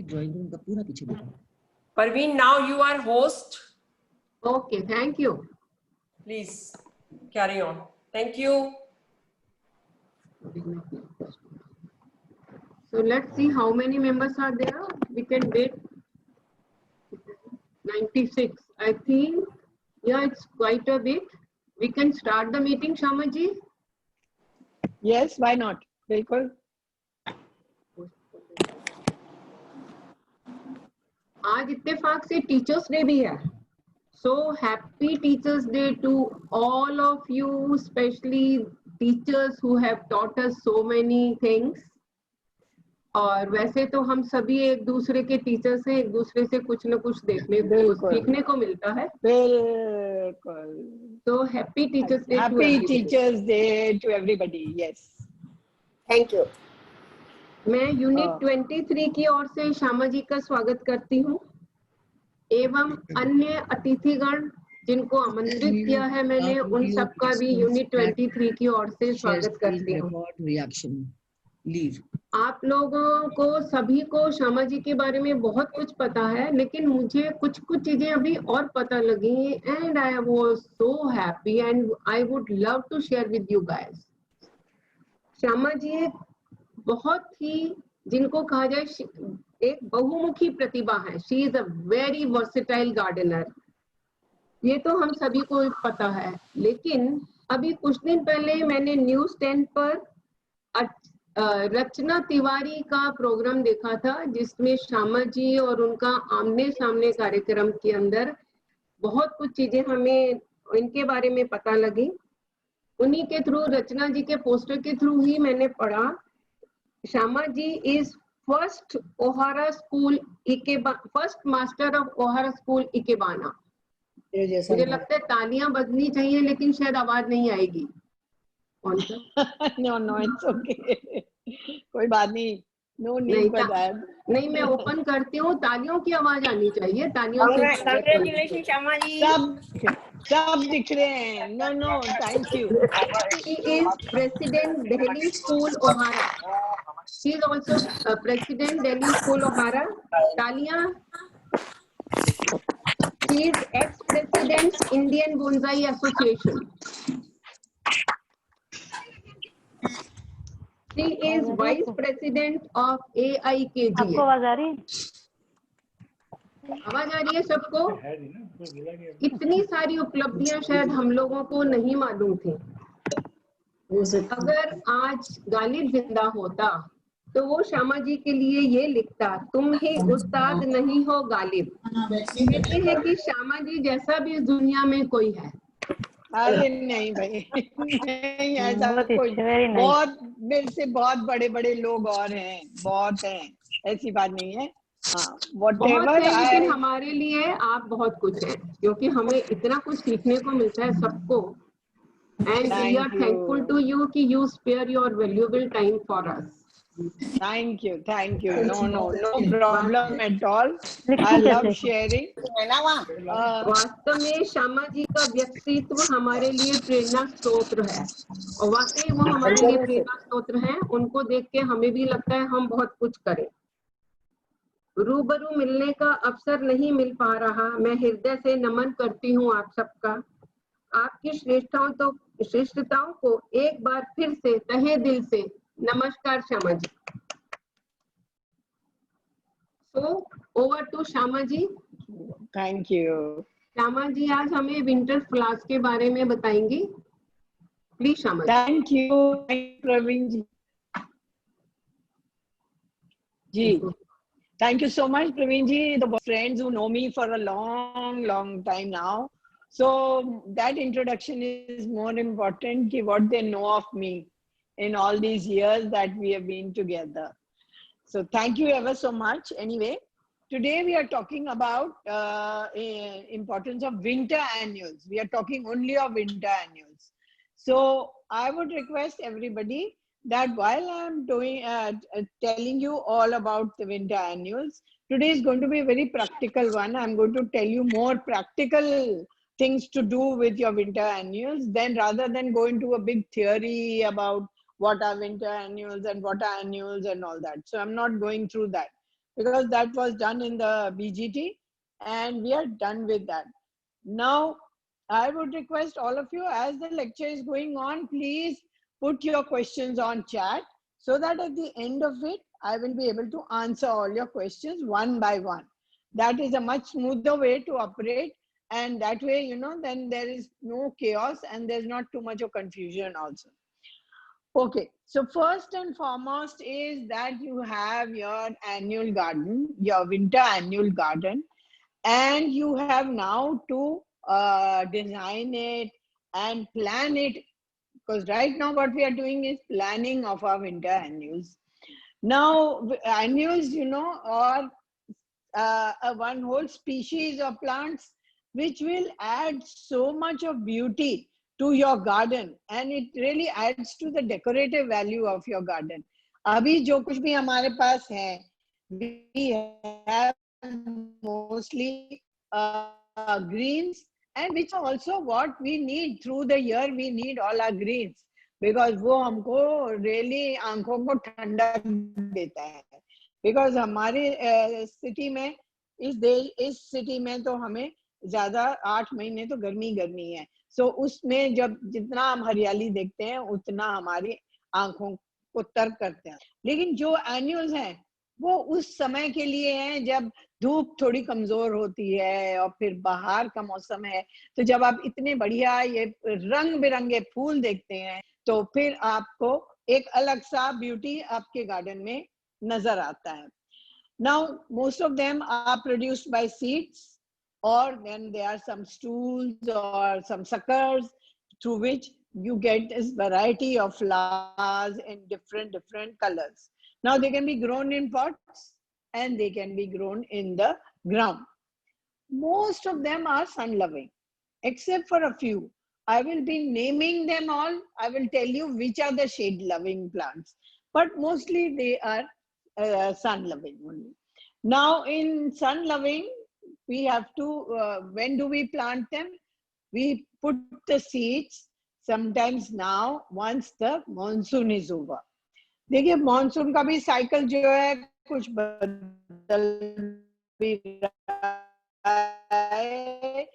Drawing room का पूरा पीछे देखो। Parveen, now you are host. Okay, thank you. Please carry on. Thank you. So let's see how many members are there. We can wait. 96. I think, yeah, it's quite a bit. We can start the meeting, Shamaji. Yes, why not? बिल्कुल. आज इत्तेफाक से teachers day भी है. So happy Teachers Day to all of you, especially teachers who have taught us so many things. और वैसे तो हम सभी एक दूसरे के टीचर्स हैं, एक दूसरे से कुछ न कुछ सीखने को मिलता है. बिल्कुल. So happy Teachers Day. Happy Teachers Day to everybody. Yes. Thank you. मैं यूनिट 23 की ओर से श्यामा जी का स्वागत करती हूँ एवं अन्य अतिथिगण जिनको आमंत्रित किया है मैंने उन सबका भी यूनिट 23 की ओर से स्वागत करती हूँ. आप लोगों को सभी को श्यामा जी के बारे में बहुत कुछ पता है, लेकिन मुझे कुछ चीजें अभी और पता लगी and I was so happy and I would love to share with you guys. Shyama ji बहुत ही जिनको कहा जाए एक बहुमुखी प्रतिभा है. She is a very versatile gardener. ये तो हम सभी को पता है, लेकिन अभी कुछ दिन पहले मैंने न्यूज़ 10 पर रचना तिवारी का प्रोग्राम देखा था, जिसमें श्यामा जी और उनका आमने सामने कार्यक्रम के अंदर बहुत कुछ चीजें हमें इनके बारे में पता लगी. उन्हीं के थ्रू, रचना जी के पोस्टर के थ्रू ही मैंने पढ़ा. Shyama ji is first Ohara school first master of Ohara school ikebana. मुझे लगता है तालियां बजनी चाहिए, लेकिन शायद आवाज नहीं आएगी. No, it's okay. कोई बात नहीं. No need for that. नहीं, मैं ओपन करती हूँ. तालियों की आवाज आनी चाहिए. तालियों से Congratulations, श्यामा जी. सब दिख रहे हैं. No, thank you. She is President Delhi School Ohara. She is also President Delhi School Ohara. तालियां. She is ex-president Indian Bonsai Association. She is vice president of AIKGA. आपको आवाज आ रही है? आवाज आ रही है सबको? इतनी सारी उपलब्धियां शायद हम लोगों को नहीं मालूम थी. अगर आज गालिब जिंदा होता तो वो श्यामा जी के लिए ये लिखता, तुम ही उस्ताद नहीं हो गालिब. कहते हैं कि श्यामा जी जैसा भी इस दुनिया में कोई है. अरे नहीं भाई, नहीं ऐसा कोई. बहुत मेरे से बहुत बड़े लोग और हैं, बहुत हैं, ऐसी बात नहीं है. बहुत है, लेकिन हमारे लिए आप बहुत कुछ है, क्योंकि हमें इतना कुछ सीखने को मिलता है सबको. And we are thankful to you कि you spare your valuable time for us. Thank you. No problem at all. I love sharing. वास्तव में श्यामा जी का व्यक्तित्व हमारे लिए प्रेरणा स्रोत है, और वाकई वो हमारे लिए प्रेरणा स्रोत हैं. उनको देख के हमें भी लगता है हम बहुत कुछ करें. रूबरू मिलने का अवसर नहीं मिल पा रहा. मैं हृदय से नमन करती हूँ आप सबका. आपकी श्रेष्ठताओं को एक बार फिर से तहे दिल से नमस्कार श्यामा जी. So over to Shyama ji. Thank you. Shyama जी आज हमें विंटर फ्लावर्स के बारे में बताएंगी. Please Shyama ji. Thank you, Praveen ji. Thank you so much, Praveen ji. The friends who know me for a long time now. So that introduction is more important than what they know of me in all these years that we have been together. So thank you ever so much. Anyway, today we are talking about importance of winter annuals. We are talking only of winter annuals. So I would request everybody that while I am telling you all about the winter annuals, today is going to be a very practical one. I am going to tell you more practical things to do with your winter annuals, then rather than go into a big theory about what are winter annuals and what are annuals and all that. So I'm not going through that. because that was done in the BGT, and we are done with that. Now, I would request all of you, as the lecture is going on, please put your questions on chat so that at the end of it, I will be able to answer all your questions one by one. That is a much smoother way to operate, and that way, you know, then there is no chaos and there's not too much of confusion also. Okay, so first and foremost is that you have your annual garden, your winter annual garden, and you have now to design it and plan it, because right now what we are doing is planning of our winter annuals. Now annuals, you know, are one whole species of plants which will add so much of beauty to your garden, and it really adds to the decorative value of your garden. Abhi jo kuch bhi hamare paas hai, we have mostly greens, and which are also what we need through the year. We need all our greens because वो हमको really आंखों को ठंडक देता है. Because हमारे city में इस सिटी में तो हमें ज्यादा 8 महीने तो गर्मी गर्मी है. सो उसमें जब जितना हम हरियाली देखते हैं उतना हमारी आंखों को तर्क करते हैं. लेकिन जो एन्युअल्स हैं वो उस समय के लिए हैं जब धूप थोड़ी कमजोर होती है और फिर बाहर का मौसम है, तो जब आप इतने बढ़िया ये रंग बिरंगे फूल देखते हैं तो फिर आपको एक अलग सा ब्यूटी आपके गार्डन में नजर आता है. Now most of them are produced by seeds, or then there are some stools or some suckers through which you get this variety of flowers in different colors. Now they can be grown in pots and they can be grown in the ground. Most of them are sun loving, except for a few. I will be naming them all. I will tell you which are the shade loving plants, but mostly they are sun loving only. Now in sun loving, we have to, when do we plant them? We put the seeds sometimes now once the monsoon is over. देखिए monsoon का भी cycle जो है कुछ बदल भी रहा है.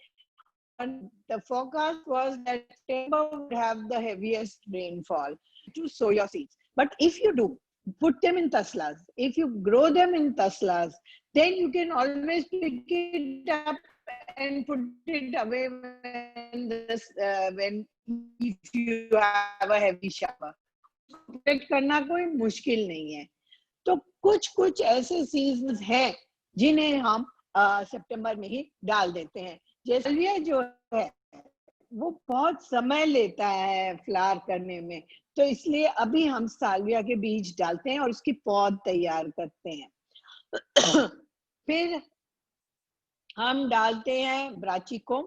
And the forecast was that September would have the heaviest rainfall to sow your seeds. But if you do, put them in taslas. If you grow them in taslas, then you can always pick it up and put it away when if you have a heavy shower. Protect करना कोई मुश्किल नहीं है. तो कुछ ऐसे seasons हैं जिन्हें हम सितंबर में ही डाल देते हैं. जैसे साल्विया जो है वो बहुत समय लेता है फ्लावर करने में, तो इसलिए अभी हम साल्विया के बीज डालते हैं और उसकी पौध तैयार करते हैं. फिर हम डालते हैं ब्राचिकोम.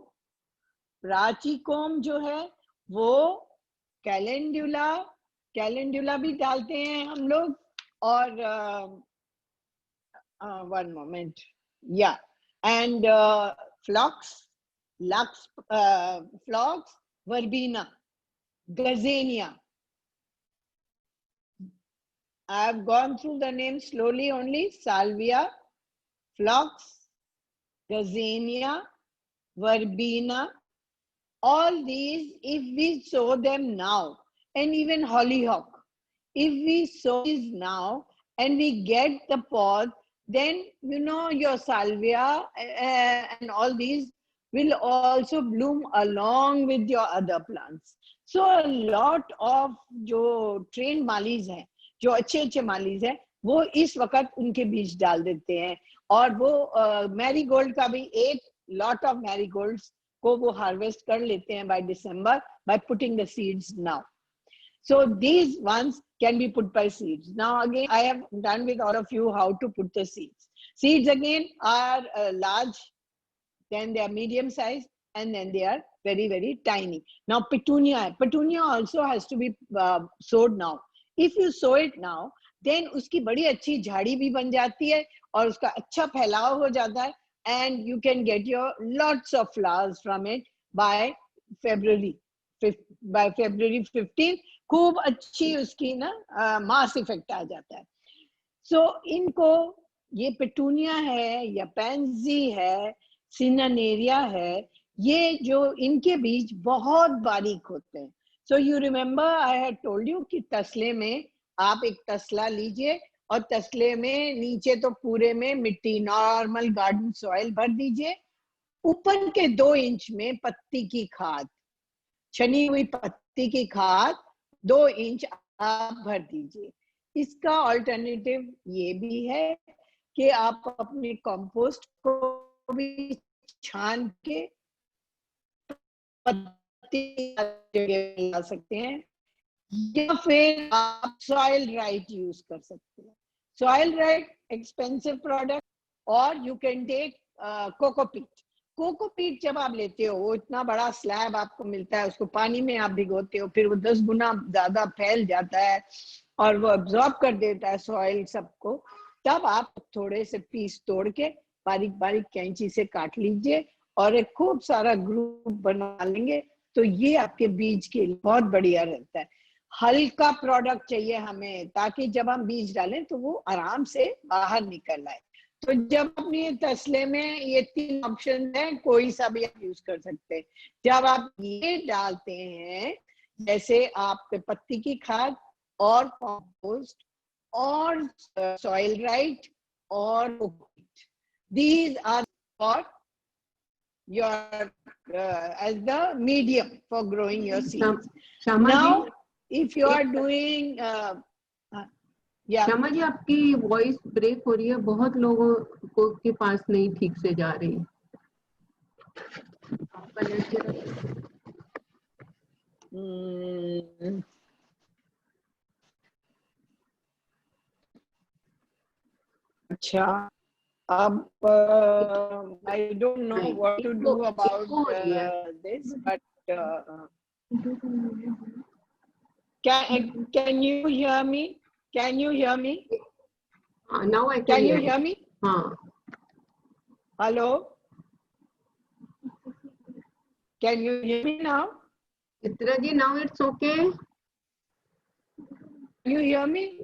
ब्राचिकोम जो है वो कैलेंडुला भी डालते हैं हम लोग. और one moment, yeah, and phlox, verbena, gazania. I have gone through the names slowly only. Salvia, phlox, gazania, verbena, all these, if we sow them now, and even hollyhock, if we sow these now and we get the pod, then you know your salvia and all these will also bloom along with your other plants. So a lot of जो trained मालीज हैं, जो अच्छे मालीज हैं, वो इस वक्त उनके बीज डाल देते हैं. और वो मैरीगोल्ड का भी एक lot of marigolds को वो harvest कर लेते हैं by December by putting the seeds now. So these ones can be put by seeds. Now again, I have done with all of you how to put the seeds. Seeds again are large, then they are medium size, and then they are very tiny. Now petunia also has to be sowed now. If you sow it now, then उसकी बड़ी अच्छी झाड़ी भी बन जाती है और उसका अच्छा फैलाव हो जाता है, and you can get your lots of flowers from it by February 15. खूब अच्छी उसकी ना मास इफेक्ट आ जाता है. So इनको ये पेटूनिया है या पैंसी है, सिनेरिया है, ये जो इनके बीज बहुत बारीक होते हैं. So you remember I had told you कि तसले में आप एक तसला लीजिए और तसले में नीचे तो पूरे में मिट्टी, नॉर्मल गार्डन सॉइल भर दीजिए. ऊपर के 2 इंच में पत्ती की खाद, छनी हुई पत्ती की खाद 2 इंच आप भर दीजिए. इसका ऑल्टरनेटिव ये भी है कि आप अपने कंपोस्ट को भी छान के पत्ती ला सकते हैं, या फिर आप सॉइल राइट यूज कर सकते हैं. सॉइल राइट एक्सपेंसिव प्रोडक्ट, और you can take cocopeat. Cocopeat जब आप लेते हो, वो इतना बड़ा स्लैब आपको मिलता है, उसको पानी में आप भिगोते हो, फिर वो 10 गुना ज्यादा फैल जाता है और वो अब्सॉर्ब कर देता है सॉइल सबको. तब आप थोड़े से पीस तोड़ के बारीक बारीक कैंची से काट लीजिए और एक खूब सारा ग्रुप बना लेंगे, तो ये आपके बीज के लिए बहुत बढ़िया रहता है. हल्का प्रोडक्ट चाहिए हमें, ताकि जब हम बीज डालें तो वो आराम से बाहर निकल आए. तो जब अपने तसले में ये 3 ऑप्शन है, कोई सा भी आप यूज कर सकते हैं. जब आप ये डालते हैं, जैसे आपके पत्ती की खाद और कंपोस्ट और सॉइल राइट और these are for your as the medium for growing your seeds. Now if you are doing yeah, Shyama ji आपकी वॉइस ब्रेक हो रही है, बहुत लोगों को के पास नहीं ठीक से जा रही. अच्छा, अब I don't know what to do about this, but can you hear me? Can you hear me? Now I can you hear me? हाँ. Hello? Can you hear me now? Chitra ji, now it's okay. Can you hear me?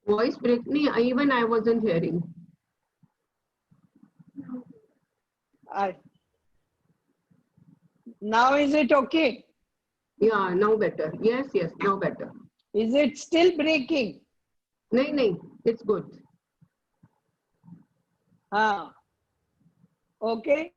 Voice break. नहीं, even I wasn't hearing. Now is it okay? Yeah, now better. Yes, now better. Is it still breaking? नहीं, it's good. हाँ. Okay.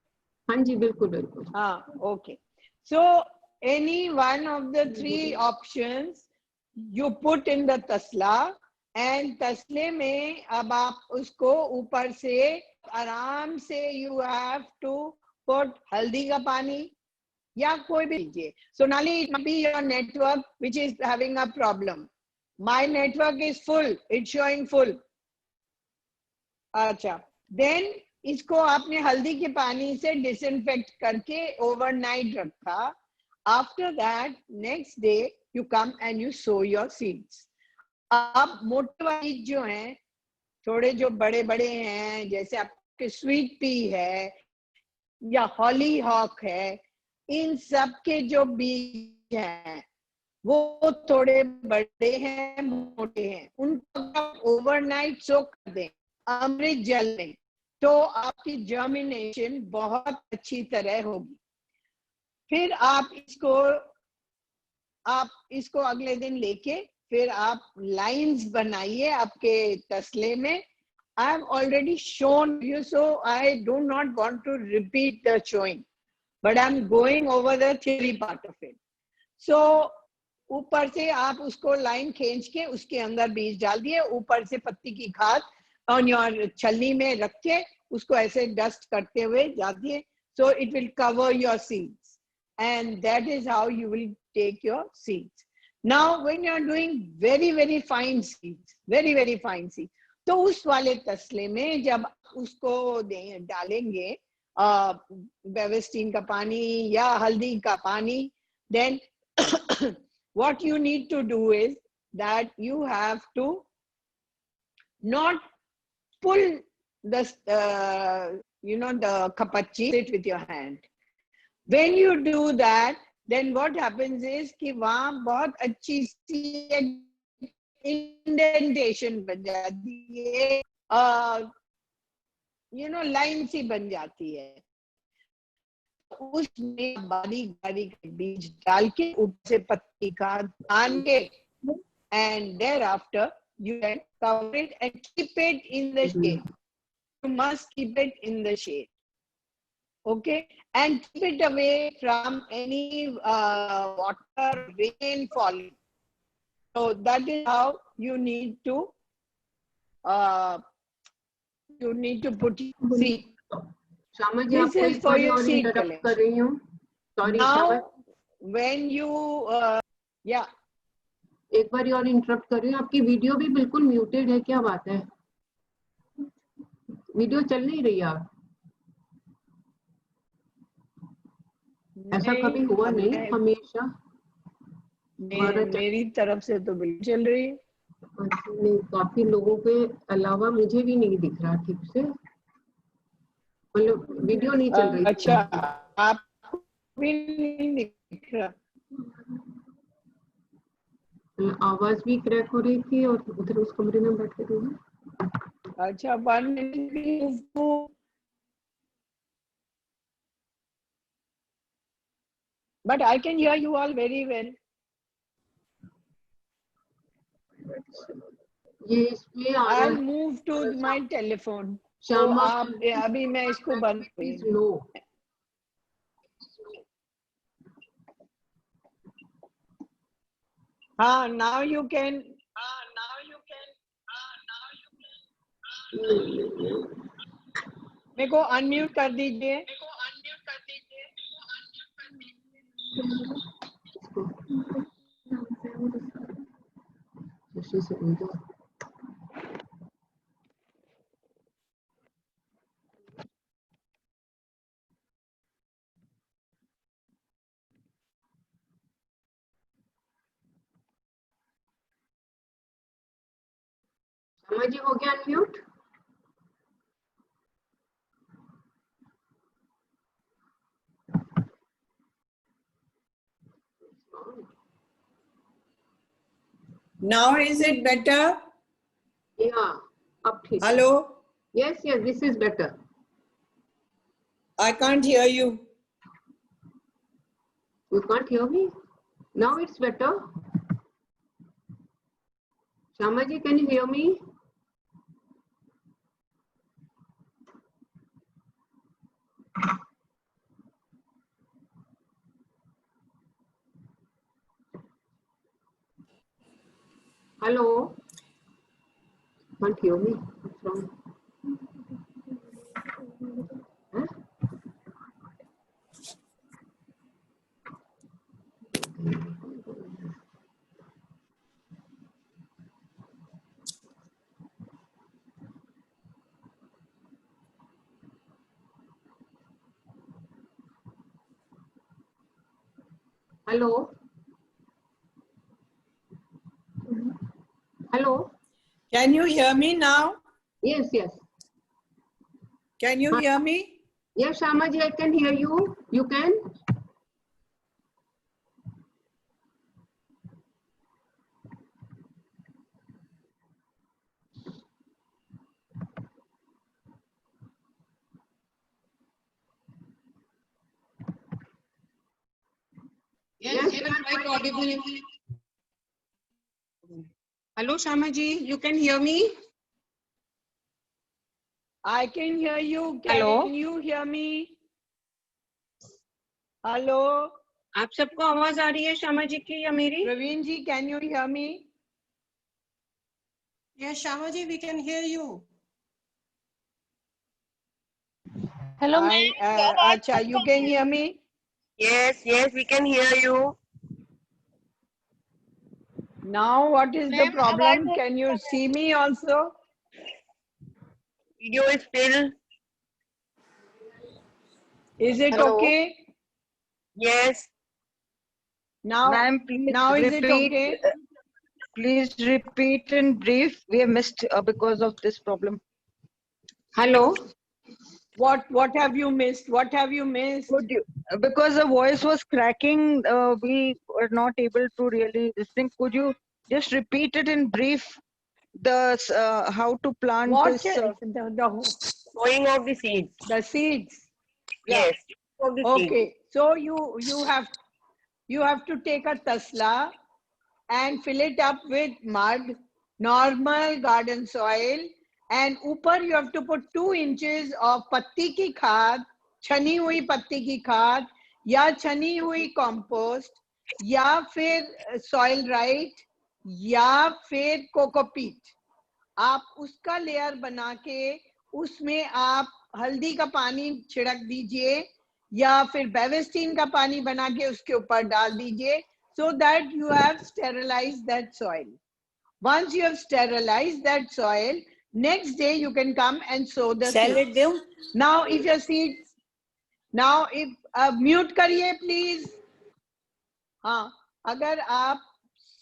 हाँ जी, बिल्कुल. हाँ, okay. So any one of the 3 options you put in the tasla, and तसले में अब आप उसको ऊपर से आराम से you have to put हल्दी का पानी या कोई भी लीजिए. Sonali, it might be your network which is having a problem. My network is full. It's showing full. अच्छा, then इसको आपने हल्दी के पानी से डिसइंफेक्ट करके ओवरनाइट रखा. After that, next day you come and you sow your seeds. अब मोटे वाले जो हैं, थोड़े जो बड़े बड़े हैं, जैसे आपके स्वीट पी है या हॉली हॉक है, इन सब के जो बीज हैं वो थोड़े बड़े हैं, मोटे हैं, उनको ओवरनाइट सोक कर दें अमृत जल में, तो आपकी जर्मिनेशन बहुत अच्छी तरह होगी. फिर आप इसको अगले दिन लेके फिर आप लाइंस बनाइए आपके तसले में. I have already shown you, so I do not want to repeat the showing, but I'm going over the theory part of it. So ऊपर से आप उसको लाइन खींच के उसके अंदर बीज डाल दिए, ऊपर से पत्ती की खाद ऑन योर छलनी में रख के उसको ऐसे डस्ट करते हुए जा दिए. So it will cover your seeds, and that is how you will take your seeds. Now when you are doing very fine seeds, very fine seeds, तो उस वाले तसले में जब उसको डालेंगे बेविस्टीन का पानी या हल्दी का पानी, then what you need to do is that you have to not pull the the kapachi it with your hand. When you do that, then what happens is कि वहाँ बहुत अच्छी सी indentation बन जाती है. लाइन सी बन जाती है, उसमें बारीक बारीक बीज डाल के ऊपर से पत्ती का छान के, and thereafter you can cover it and keep it in the shade. You must keep it in the shade. Okay, and keep it away from any water, rain falling. So that is how you need to put seed. Shyama ji, This आपको is एक for बार your और seed interrupt कर collection. रही हूँ. Sorry Shyama, Now, when you yeah, एक बार और interrupt कर रही हूँ. आपकी वीडियो भी बिल्कुल म्यूटेड है, क्या बात है? वीडियो चल नहीं रही आप? ऐसा कभी हुआ नहीं हमेशा? मेरी तरफ से तो बिल्कुल चल रही है. नहीं, काफी लोगों के अलावा मुझे भी नहीं दिख रहा ठीक से, मतलब वीडियो नहीं चल रही. अच्छा, आप भी नहीं दिख रहा. आवाज भी क्रैक हो रही थी और उधर उस कमरे में बैठ के रही. अच्छा, 1 minute to, but I can hear you all very well. ये इसमें I'll आवाज move to my telephone. तो श्यामा आप अभी मैं इसको बंद प्लीज करूँ. नो. हाँ, now you can. मेरे को अनम्यूट कर दीजिए. श्यामा जी, हो गया unmute? Now is it better? Yeah, up ठीक. Hello? Yes, yes, this is better. I can't hear you. You can't hear me? Now it's better. Shama ji, can you hear me? Hello? Can't hear me. What's wrong? Huh? Hello? Hello? Can you hear me now? Yes, yes. Can you hear me? Yes, Shama ji, I can hear you. You can? Yes, you are quite audible. Hello, Shama ji, you can hear me? I can hear you. Hello? Can you hear me? Hello? आप सबको आवाज आ रही है श्यामा जी की या मेरी? Praveen ji, can you hear me? Yes, Shama ji, we can hear you. Hello, Acha, you can hear me? Yes, yes, we can hear you. Now, what is the problem? Can you see me also? Video is still. Is it Hello? okay? Yes. Now, Ma'am, please now is it repeat. okay? Please repeat in brief. We have missed because of this problem. Hello? What have you missed? What have you missed? Could you, because the voice was cracking, we were not able to really listen. Could you just repeat it in brief? The how to plant What this? Sowing of the seeds. The seeds. Yeah. Yes. Of the seeds. Okay. So you have to take a tasla and fill it up with mud, normal garden soil, and ऊपर you have to put 2 inches of पत्ती की खाद, छनी हुई पत्ती की खाद या छनी हुई compost या फिर soil right या फिर कोकोपीट. आप उसका लेयर बना के उसमें आप हल्दी का पानी छिड़क दीजिए या फिर बेविस्टीन का पानी बना के उसके ऊपर डाल दीजिए, so that you have sterilized that soil. Once you have sterilized that soil, next day you can come and sow the seeds. Now if your seeds, now if mute करिए please. हाँ, अगर आप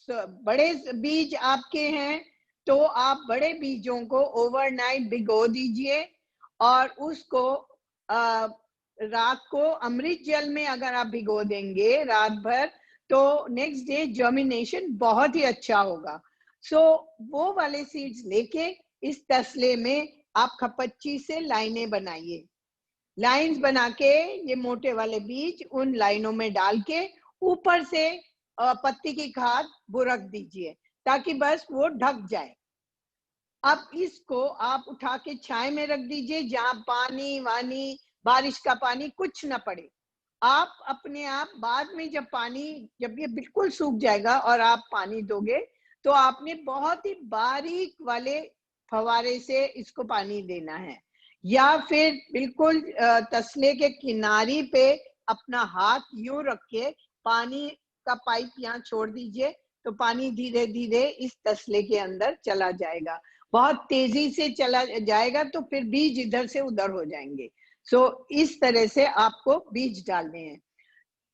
बड़े बीज आपके हैं तो आप बड़े बीजों को ओवरनाइट भिगो दीजिए और उसको रात को अमृत जल में अगर आप भिगो देंगे रात भर तो नेक्स्ट डे जर्मिनेशन बहुत ही अच्छा होगा. सो वो वाले सीड्स लेके इस तसले में आप खपच्ची से लाइनें बनाइए. लाइंस बना के ये मोटे वाले बीज उन लाइनों में डाल के ऊपर से पत्ती की खाद बुरक दीजिए ताकि बस वो ढक जाए. अब इसको आप उठा के छाया में रख दीजिए जहां पानी वानी बारिश का पानी कुछ ना पड़े. आप अपने आप बाद में जब ये बिल्कुल सूख जाएगा और आप पानी दोगे तो आपने बहुत ही बारीक वाले फवारे से इसको पानी देना है या फिर बिल्कुल तसले के किनारे पे अपना हाथ यूं रख के पानी का पाइप यहाँ छोड़ दीजिए तो पानी धीरे धीरे इस तसले के अंदर चला जाएगा. बहुत तेजी से चला जाएगा तो फिर बीज इधर से उधर हो जाएंगे. सो इस तरह से आपको बीज डालने हैं.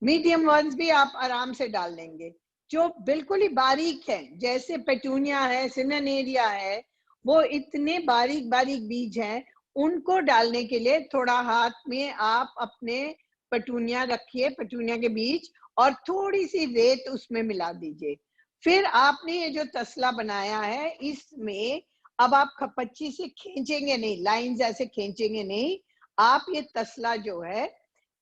मीडियम वंस भी आप आराम से डाल देंगे. जो बिल्कुल ही बारीक है जैसे पेटूनिया है, सिनेरेरिया है, वो इतने बारीक बारीक बीज हैं, उनको डालने के लिए थोड़ा हाथ में आप अपने पेटूनिया रखिए, पेटूनिया के बीज, और थोड़ी सी रेत उसमें मिला दीजिए. फिर आपने ये जो तसला बनाया है इसमें अब आप खपच्ची से खींचेंगे नहीं, लाइंस ऐसे खींचेंगे नहीं. आप ये तसला जो है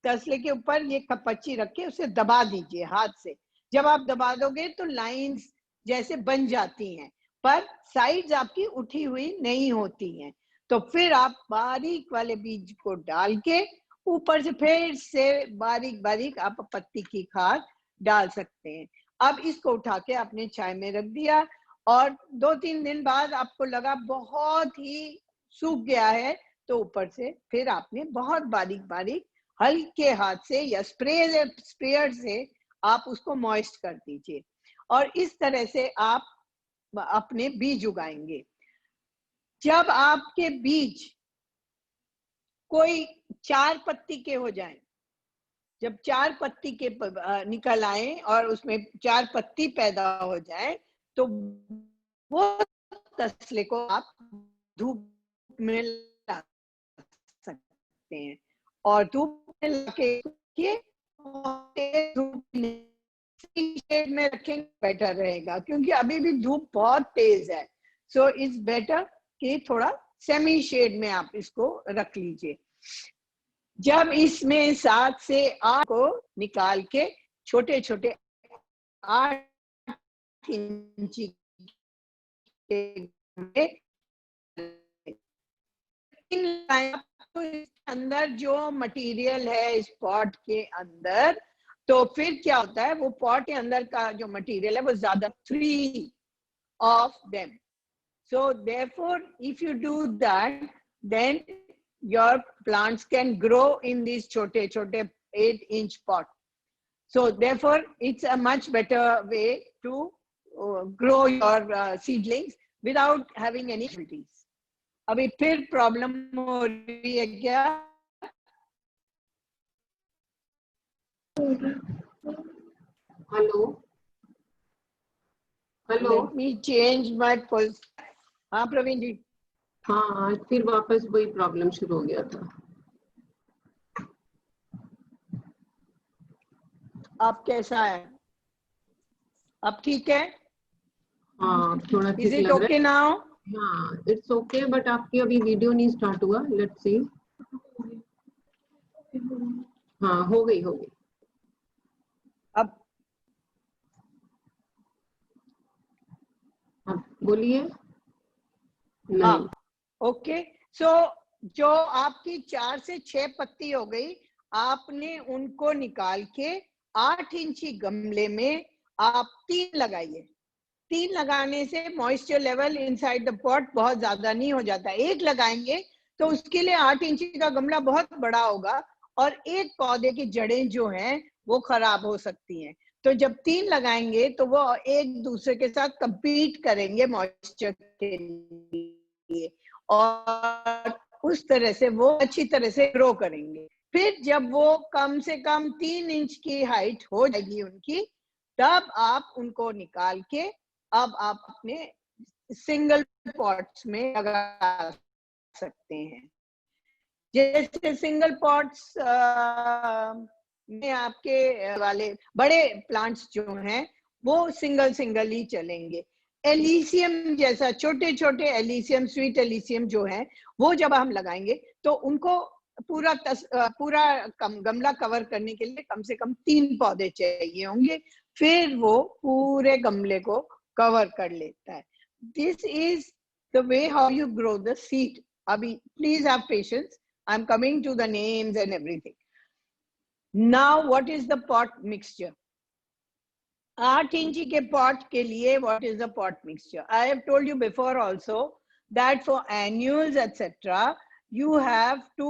तसले के ऊपर ये खपच्ची रख के उसे दबा दीजिए हाथ से. जब आप दबा दोगे तो लाइंस जैसे बन जाती हैं पर साइड्स आपकी उठी हुई नहीं होती हैं. तो फिर आप बारीक वाले बीज को डाल के ऊपर से फिर से बारीक बारीक आप पत्ती की खाद डाल सकते हैं. अब इसको उठा के आपने छाया में रख दिया और 2-3 दिन बाद आपको लगा बहुत ही सूख गया है तो ऊपर से फिर आपने बहुत बारीक बारीक हल्के हाथ से या स्प्रेयर से आप उसको मॉइस्ट कर दीजिए और इस तरह से आप अपने बीज उगाएंगे. जब आपके बीज कोई 4 पत्ती के हो जाएं, जब 4 पत्ती के निकल आए और उसमें 4 पत्ती पैदा हो जाए तो वो तसले को आप धूप में ला सकते हैं और धूप में लाके धूप शेड में रखेंगे बेटर रहेगा क्योंकि अभी भी धूप बहुत तेज है. सो इट्स बेटर कि थोड़ा सेमी शेड में आप इसको रख लीजिए. जब इसमें 7 से 8 को निकाल के छोटे छोटे 8 इंची के अंदर जो मटेरियल है इस पॉट के अंदर, तो फिर क्या होता है वो पॉट के अंदर का जो मटेरियल है वो ज्यादा 3 of them. So therefore if you do that then your plants can grow in these chote 8-inch pot. So therefore it's a much better way to grow your seedlings without having any difficulties. अभी फिर problem हो रही है क्या? Hello hello. Let me change my post. हाँ प्रवीण जी. हाँ फिर वापस वही प्रॉब्लम शुरू हो गया था. आप कैसा है? अब ठीक है? हाँ थोड़ा Is ठीक it लग रहा okay now? हाँ, इट्स ओके, बट आपकी अभी वीडियो नहीं स्टार्ट हुआ, लेट्स सी। हाँ, हो गई। अब अब बोलिए। नहीं, हाँ, ओके। सो जो आपकी 4 से 6 पत्ती हो गई, आपने उनको निकाल के 8 इंची गमले में आप 3 लगाइए। 3 लगाने से moisture level inside the pot बहुत ज्यादा नहीं हो जाता। एक लगाएंगे तो उसके लिए 8 इंची का गमला बहुत बड़ा होगा और एक पौधे की जड़ें जो हैं वो खराब हो सकती हैं। तो जब 3 लगाएंगे तो वो एक दूसरे के साथ compete करेंगे मॉइस्चर के लिए और उस तरह से वो अच्छी तरह से ग्रो करेंगे। फिर जब वो कम से कम 3 इंच की हाइट हो जाएगी उनकी, तब आप उनको निकाल के अब आप अपने सिंगल पॉट्स में लगा सकते हैं। जैसे सिंगल पॉट्स में आपके वाले बड़े प्लांट्स जो हैं वो सिंगल ही चलेंगे। एलिसियम जैसा छोटे छोटे एलिसियम, स्वीट एलिसियम जो है, वो जब हम लगाएंगे तो उनको पूरा गमला कवर करने के लिए कम से कम 3 पौधे चाहिए होंगे, फिर वो पूरे गमले को कवर कर लेता है। This is the way how you grow the seed. अभी please have patience, I am coming to the names and everything. Now what is the pot mixture? 8 इंची के पॉट के लिए what is the pot mixture? I have told you before also that for annuals etc you have to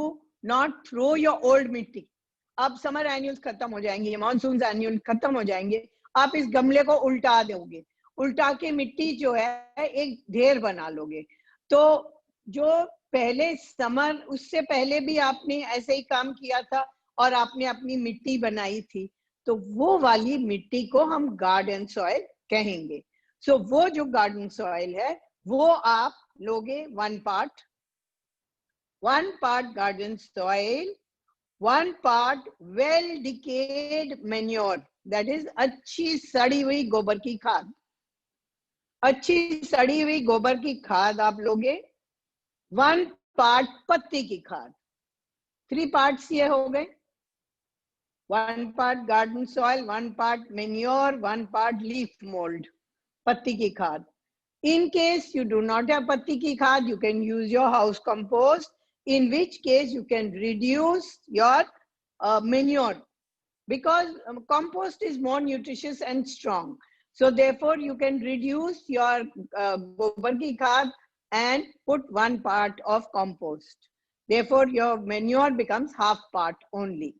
not throw your old मिट्टी। अब summer एन्यूल्स खत्म हो जाएंगे, monsoon annual खत्म हो जाएंगे, आप इस गमले को उल्टा दोगे, उल्टा के मिट्टी जो है एक ढेर बना लोगे। तो जो पहले समर, उससे पहले भी आपने ऐसे ही काम किया था और आपने अपनी मिट्टी बनाई थी, तो वो वाली मिट्टी को हम गार्डन सॉइल कहेंगे। सो वो जो गार्डन सॉइल है वो आप लोगे 1 part garden soil, 1 part well decayed manure, that is अच्छी सड़ी हुई गोबर की खाद। अच्छी सड़ी हुई गोबर की खाद आप लोगे, 1 part पत्ती की खाद। 3 parts ये हो गए, 1 part garden soil, 1 part manure, 1 part leaf mold, पत्ती की खाद। In case you do not have patti ki खाद, you can use your house compost, in which case you can reduce your manure, because compost is more nutritious and strong. So therefore you can reduce your gobar ki खाद and put 1 part of compost. Therefore your manure becomes half part only.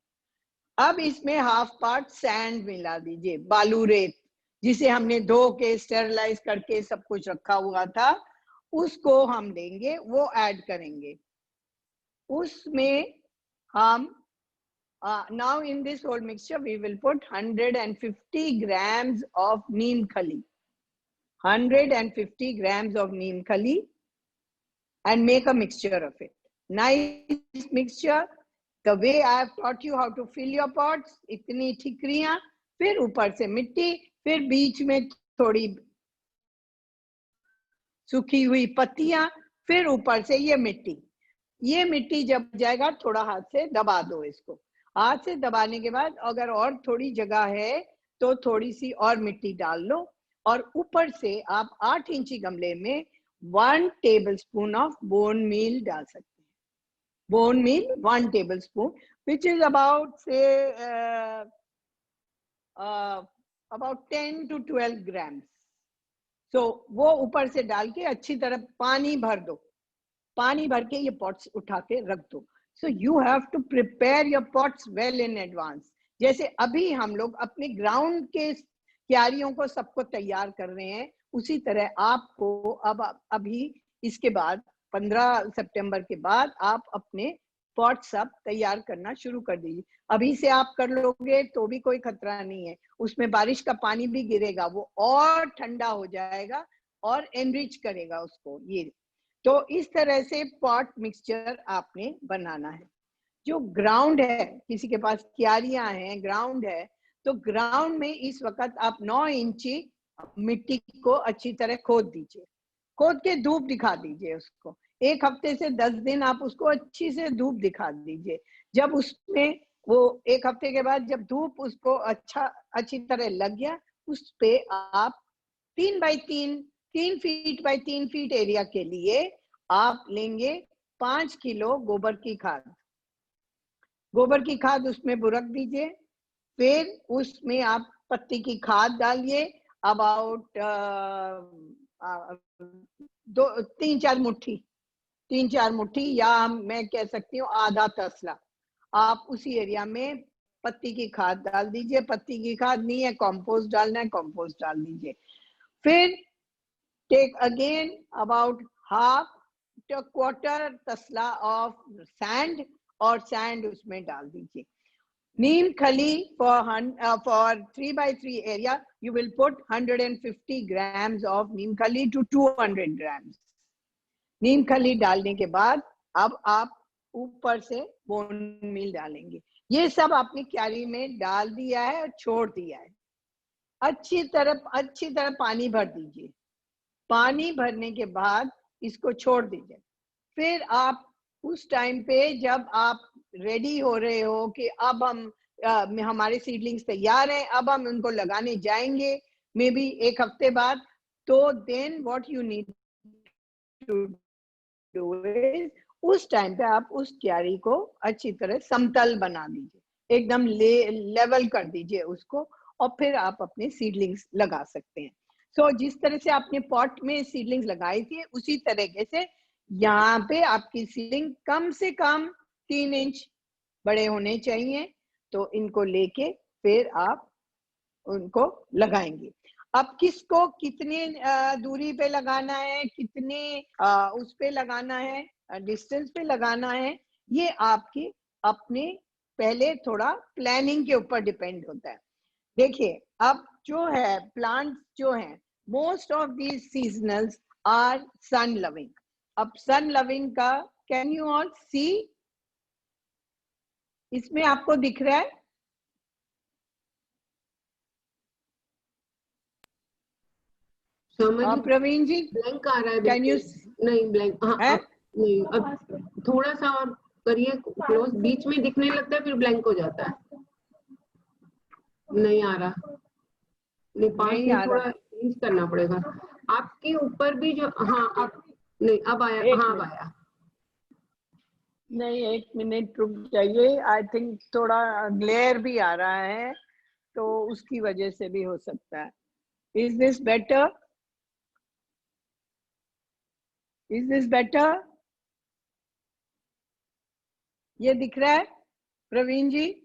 अब इसमें half part sand मिला दीजिए, बालू रेत, जिसे हमने धो के स्टेरलाइज करके सब कुछ रखा हुआ था, उसको हम लेंगे, वो ऐड करेंगे। उसमें हम now in this whole mixture we will put 150 grams of neem khali, 150 grams of neem khali, and make a mixture of it. Nice mixture. The way I have taught you how to fill your pots, इतनी ठिकरियां, फिर ऊपर से मिट्टी, फिर बीच में थोड़ी सूखी हुई पत्तियां, फिर ऊपर से ये मिट्टी। ये मिट्टी जब जाएगा थोड़ा हाथ से दबा दो इसको। हाथ से दबाने के बाद अगर और थोड़ी जगह है तो थोड़ी सी और मिट्टी डाल लो, और ऊपर से आप 8 इंची गमले में 1 tablespoon of bone meal डाल सकते हैं। Bone meal 1 tablespoon, which is about say about 10 to 12 grams. So वो ऊपर से डाल के अच्छी तरह पानी भर दो, पानी भर के ये पॉट्स उठा के रख दो। So you have to prepare your pots well in advance. जैसे अभी हम लोग अपने ग्राउंड के क्यारियों को सबको तैयार कर रहे हैं, उसी तरह आपको अब अभी इसके बाद 15 सितंबर के बाद आप अपने पॉट सब तैयार करना शुरू कर दीजिए। अभी से आप कर लोगे तो भी कोई खतरा नहीं है, उसमें बारिश का पानी भी गिरेगा, वो और ठंडा हो जाएगा और एनरिच करेगा उसको। ये तो इस तरह से पॉट मिक्सचर आपने बनाना है। जो ग्राउंड है, किसी के पास क्यारियां हैं, ग्राउंड है, तो ग्राउंड में इस वक्त आप 9 इंची मिट्टी को अच्छी तरह खोद दीजिए। खोद के धूप दिखा दीजिए उसको। 1 हफ्ते से 10 दिन आप उसको अच्छी से धूप दिखा दीजिए। जब उसमें वो 1 हफ्ते के बाद जब धूप उसको अच्छी तरह लग गया, उस पे आप 3 by 3 feet by 3 feet area के लिए आप लेंगे 5 किलो गोबर की खाद। गोबर की खाद उसमें बुरक दीजिए, फिर उसमें आप पत्ती की खाद डालिए अबाउट 3-4 मुट्ठी या मैं कह सकती हूँ आधा तसला आप उसी एरिया में पत्ती की खाद डाल दीजिए। पत्ती की खाद नहीं है कंपोस्ट डालना है, कंपोस्ट डाल दीजिए। फिर take again about half to quarter तसला ऑफ सैंड और सैंड उसमें डाल दीजिए। नीम खली for 3 by 3 area you will put 150 grams of neem khali to 200 grams। नीम खली डालने के बाद अब आप ऊपर से बोन मील डालेंगे। ये सब आपने क्यारी में डाल दिया है और छोड़ दिया है। अच्छी तरह पानी भर दीजिए। पानी भरने के बाद इसको छोड़ दीजिए। फिर आप उस टाइम पे जब आप रेडी हो रहे हो कि अब हम हमारे सीडलिंग्स तैयार हैं, अब हम उनको लगाने जाएंगे मे बी 1 हफ्ते बाद, तो then what you need to do is उस टाइम पे आप उस क्यारी को अच्छी तरह समतल बना दीजिए, एकदम लेवल कर दीजिए उसको, और फिर आप अपने सीडलिंग्स लगा सकते हैं। सो जिस तरह से आपने पॉट में सीडलिंग्स लगाई थी उसी तरीके से यहाँ पे आपकी सीडलिंग कम से कम 3 इंच बड़े होने चाहिए। तो इनको लेके फिर आप उनको लगाएंगे। अब किसको कितने दूरी पे लगाना है, कितने उस पे लगाना है, डिस्टेंस पे लगाना है, ये आपकी अपने पहले थोड़ा प्लानिंग के ऊपर डिपेंड होता है। देखिए अब जो है प्लांट्स जो हैं most of these seasonals are sun loving. अब सन लविंग का कैन यू ऑल सी, इसमें आपको दिख रहा है? प्रवीण जी ब्लैंक आ रहा है। Can you? नहीं ब्लैंक, हाँ नहीं, अब थोड़ा सा और करिए क्लोज, बीच में दिखने लगता है फिर ब्लैंक हो जाता है। नहीं आ रहा, नहीं पास में थोड़ा चेंज करना पड़ेगा आपके ऊपर भी जो, हाँ अब नहीं, अब आया, हाँ अब आया। नहीं 1 मिनट रुक जाइए, आई थिंक थोड़ा ग्लेयर भी आ रहा है तो उसकी वजह से भी हो सकता है। Is this better? Is this better? ये दिख रहा है प्रवीण जी?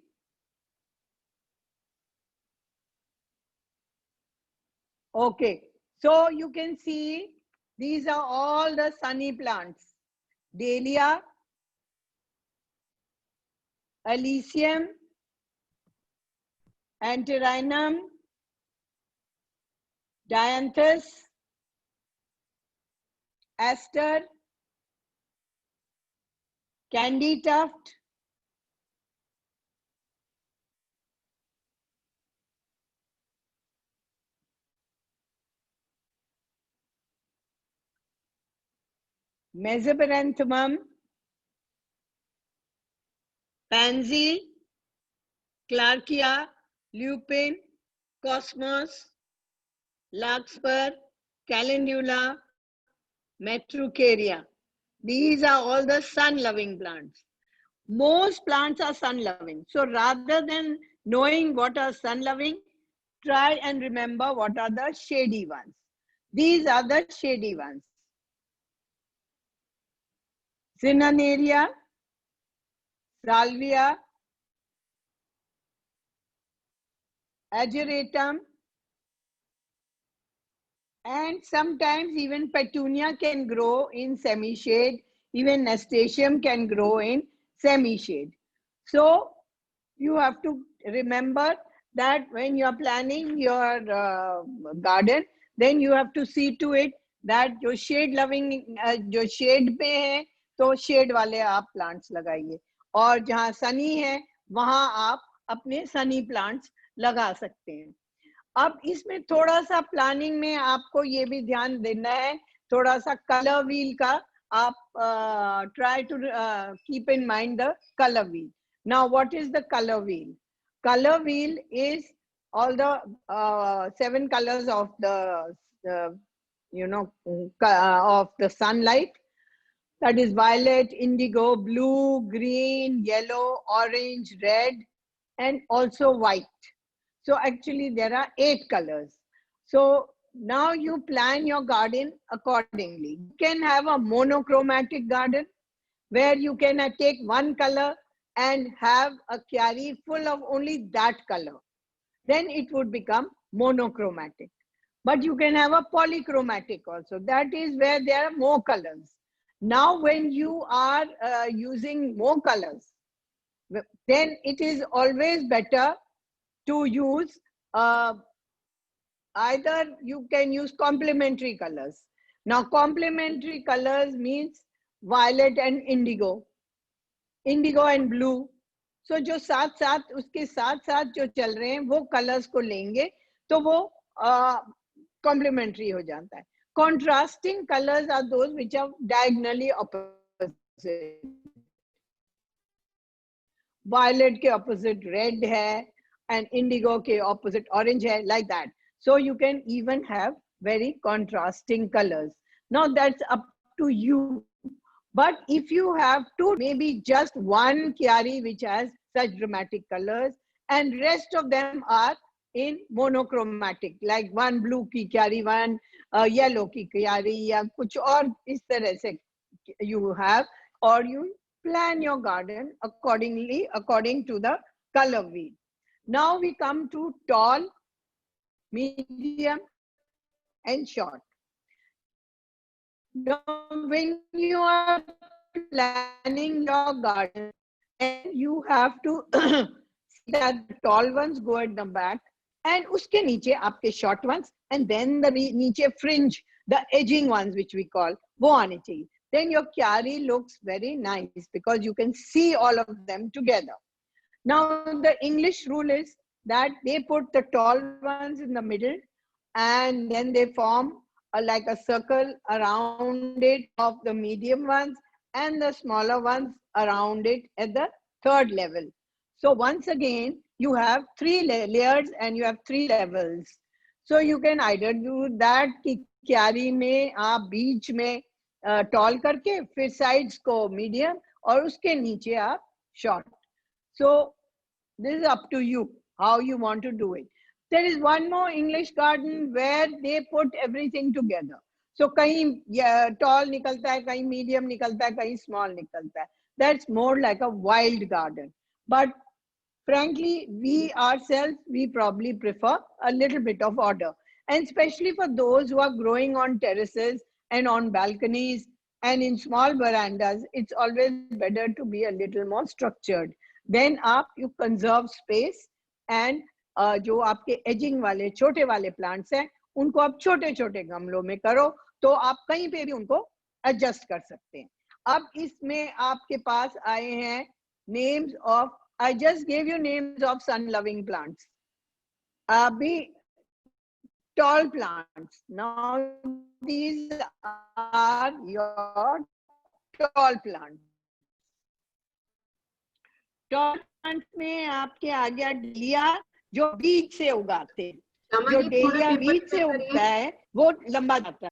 Okay, so you can see these are all the sunny plants: Dahlia, Alyssium, Antirrhinum, Dianthus, Aster, Candy Tuft, Mesoperanthemum, Pansy, Clarkia, Lupin, Cosmos, Larkspur, Calendula, Metrucaria. These are all the sun-loving plants. Most plants are sun-loving. So rather than knowing what are sun-loving, try and remember what are the shady ones. These are the shady ones. Cinnaneria, Salvia, Ageratum, and sometimes even Petunia can grow in semi-shade, even Nasturtium can grow in semi-shade. So you have to remember that when you are planning your garden, then you have to see to it that जो shade loving, जो shade पे है तो shade वाले आप plants लगाइए, और जहाँ sunny है वहाँ आप अपने sunny plants लगा सकते हैं। अब इसमें थोड़ा सा प्लानिंग में आपको ये भी ध्यान देना है थोड़ा सा color wheel का आप try to keep in mind the color wheel. Now, what is the color wheel? Color wheel is all the 7 colors of the of the sunlight. That is violet, indigo, blue, green, yellow, orange, red, and also white. So actually there are 8 colors. So now you plan your garden accordingly. You can have a monochromatic garden where you can take one color and have a kyari full of only that color. Then it would become monochromatic. But you can have a polychromatic also. That is where there are more colors. Now when you are using more colors, then it is always better to use either you can use complementary colors. Now complementary colors means violet and indigo and blue. So जो साथ साथ उसके साथ साथ जो चल रहे हैं वो colors को लेंगे तो वो complementary हो जाता है. Contrasting colors are those which are diagonally opposite. Violet के opposite red है and indigo के opposite orange है, like that. So you can even have very contrasting colors. Now that's up to you. But if you have to, maybe just one kyari which has such dramatic colors and rest of them are in monochromatic, like one blue की kyari, one yellow की kyari या कुछ और इस तरह से you have, or you plan your garden accordingly, according to the color wheel. Now we come to tall, medium and short. Now when you are planning your garden, and you have to see that the tall ones go at the back and uske niche aapke short ones, and then the niche fringe, the edging ones which we call, wo aane chahiye. Then your kyari looks very nice because you can see all of them together. Now the English rule is that they put the tall ones in the middle and then they form like a circle around it of the medium ones and the smaller ones around it at the third level. So once again, you have 3 layers and you have 3 levels. So you can either do that कि क्यारी में आप बीच में tall करके फिर sides को medium और उसके नीचे आप short. So this is up to you how you want to do it. There is one more English garden where they put everything together. So कहीं tall निकलता है, कहीं medium निकलता है, कहीं small निकलता है. That's more like a wild garden. But frankly, we ourselves, we probably prefer a little bit of order. And especially for those who are growing on terraces and on balconies and in small verandas, it's always better to be a little more structured. Then you conserve space and जो आपके ageing वाले छोटे वाले plants हैं उनको आप छोटे छोटे गमलों में करो तो आप कहीं पे भी उनको एडजस्ट कर सकते हैं. अब इसमें आपके पास आए हैं names of, I just give you names of sun loving plants. अभी tall plants. Now these are your tall plants. Tall plants में आपके आ गया डेलिया जो बीज से उगाते हैं. जो डेलिया बीज से उगता है वो लंबा जाता है.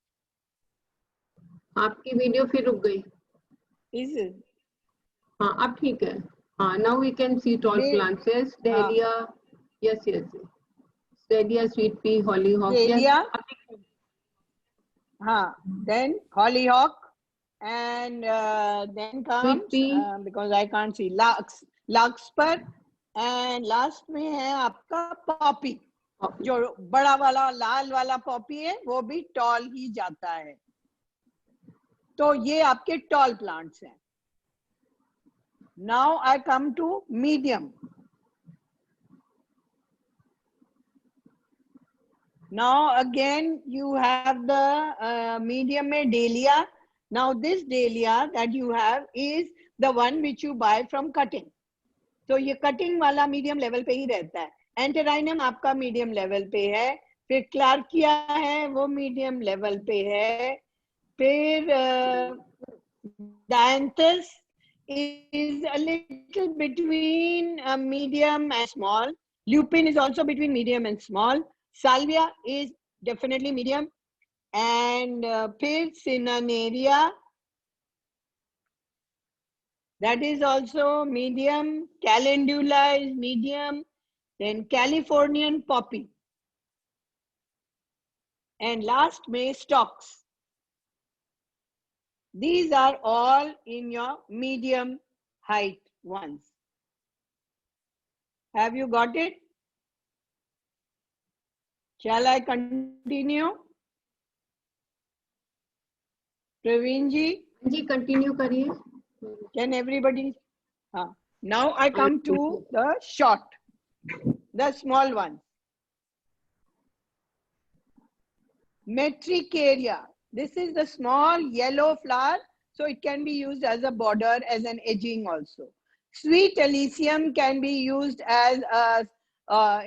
आपकी वीडियो फिर रुक गई. हाँ अब ठीक है. हाँ, now we can see tall plants. Yes, dahlia. Yes. Dahlia, sweet pea, hollyhock. Dahlia. हाँ, then hollyhock, and then comes because I can't see larkspur, and last में है आपका poppy. जो बड़ा वाला लाल वाला poppy है वो भी tall ही जाता है. तो ये आपके tall plants हैं. Now I come to medium. Now again you have the medium में dahlia. Now this dahlia that you have is the one which you buy from cutting. तो ये cutting वाला medium level पे ही रहता है. Antirrhinum आपका medium level पे है. फिर Clarkia है वो medium level पे है. फिर dianthus is a little between medium and small. Lupin is also between medium and small. Salvia is definitely medium. And फिर Cinnaneria, that is also medium. Calendula is medium. Then Californian poppy. And last May stocks. These are all in your medium height ones. Have you got it? Shall I continue? Praveen ji? जी continue करिए. Can everybody? Now I come to the short, the small one. Metricaria. This is the small yellow flower, so it can be used as a border, as an edging also. Sweet Elysium can be used as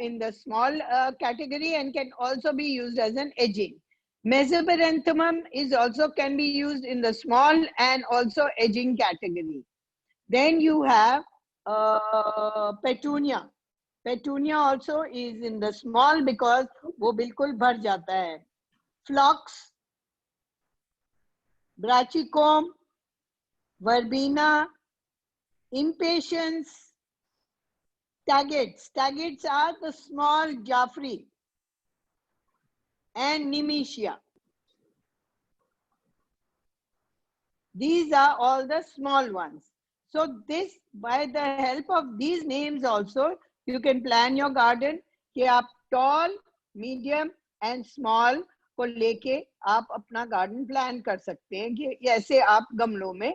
in the small category and can also be used as an edging. Mesobaranthemum is also can be used in the small and also edging category. Then you have Petunia. Petunia also is in the small because वो बिल्कुल भर जाता है. Phlox, Brachicum, Verbena, Impatiens, Stagets. Stagets are the small Jaffrey, and Nemesia. These are all the small ones. So this, by the help of these names also, you can plan your garden कि आप tall, medium and small को लेके आप अपना garden plan कर सकते हैं कि ऐसे आप गमलों में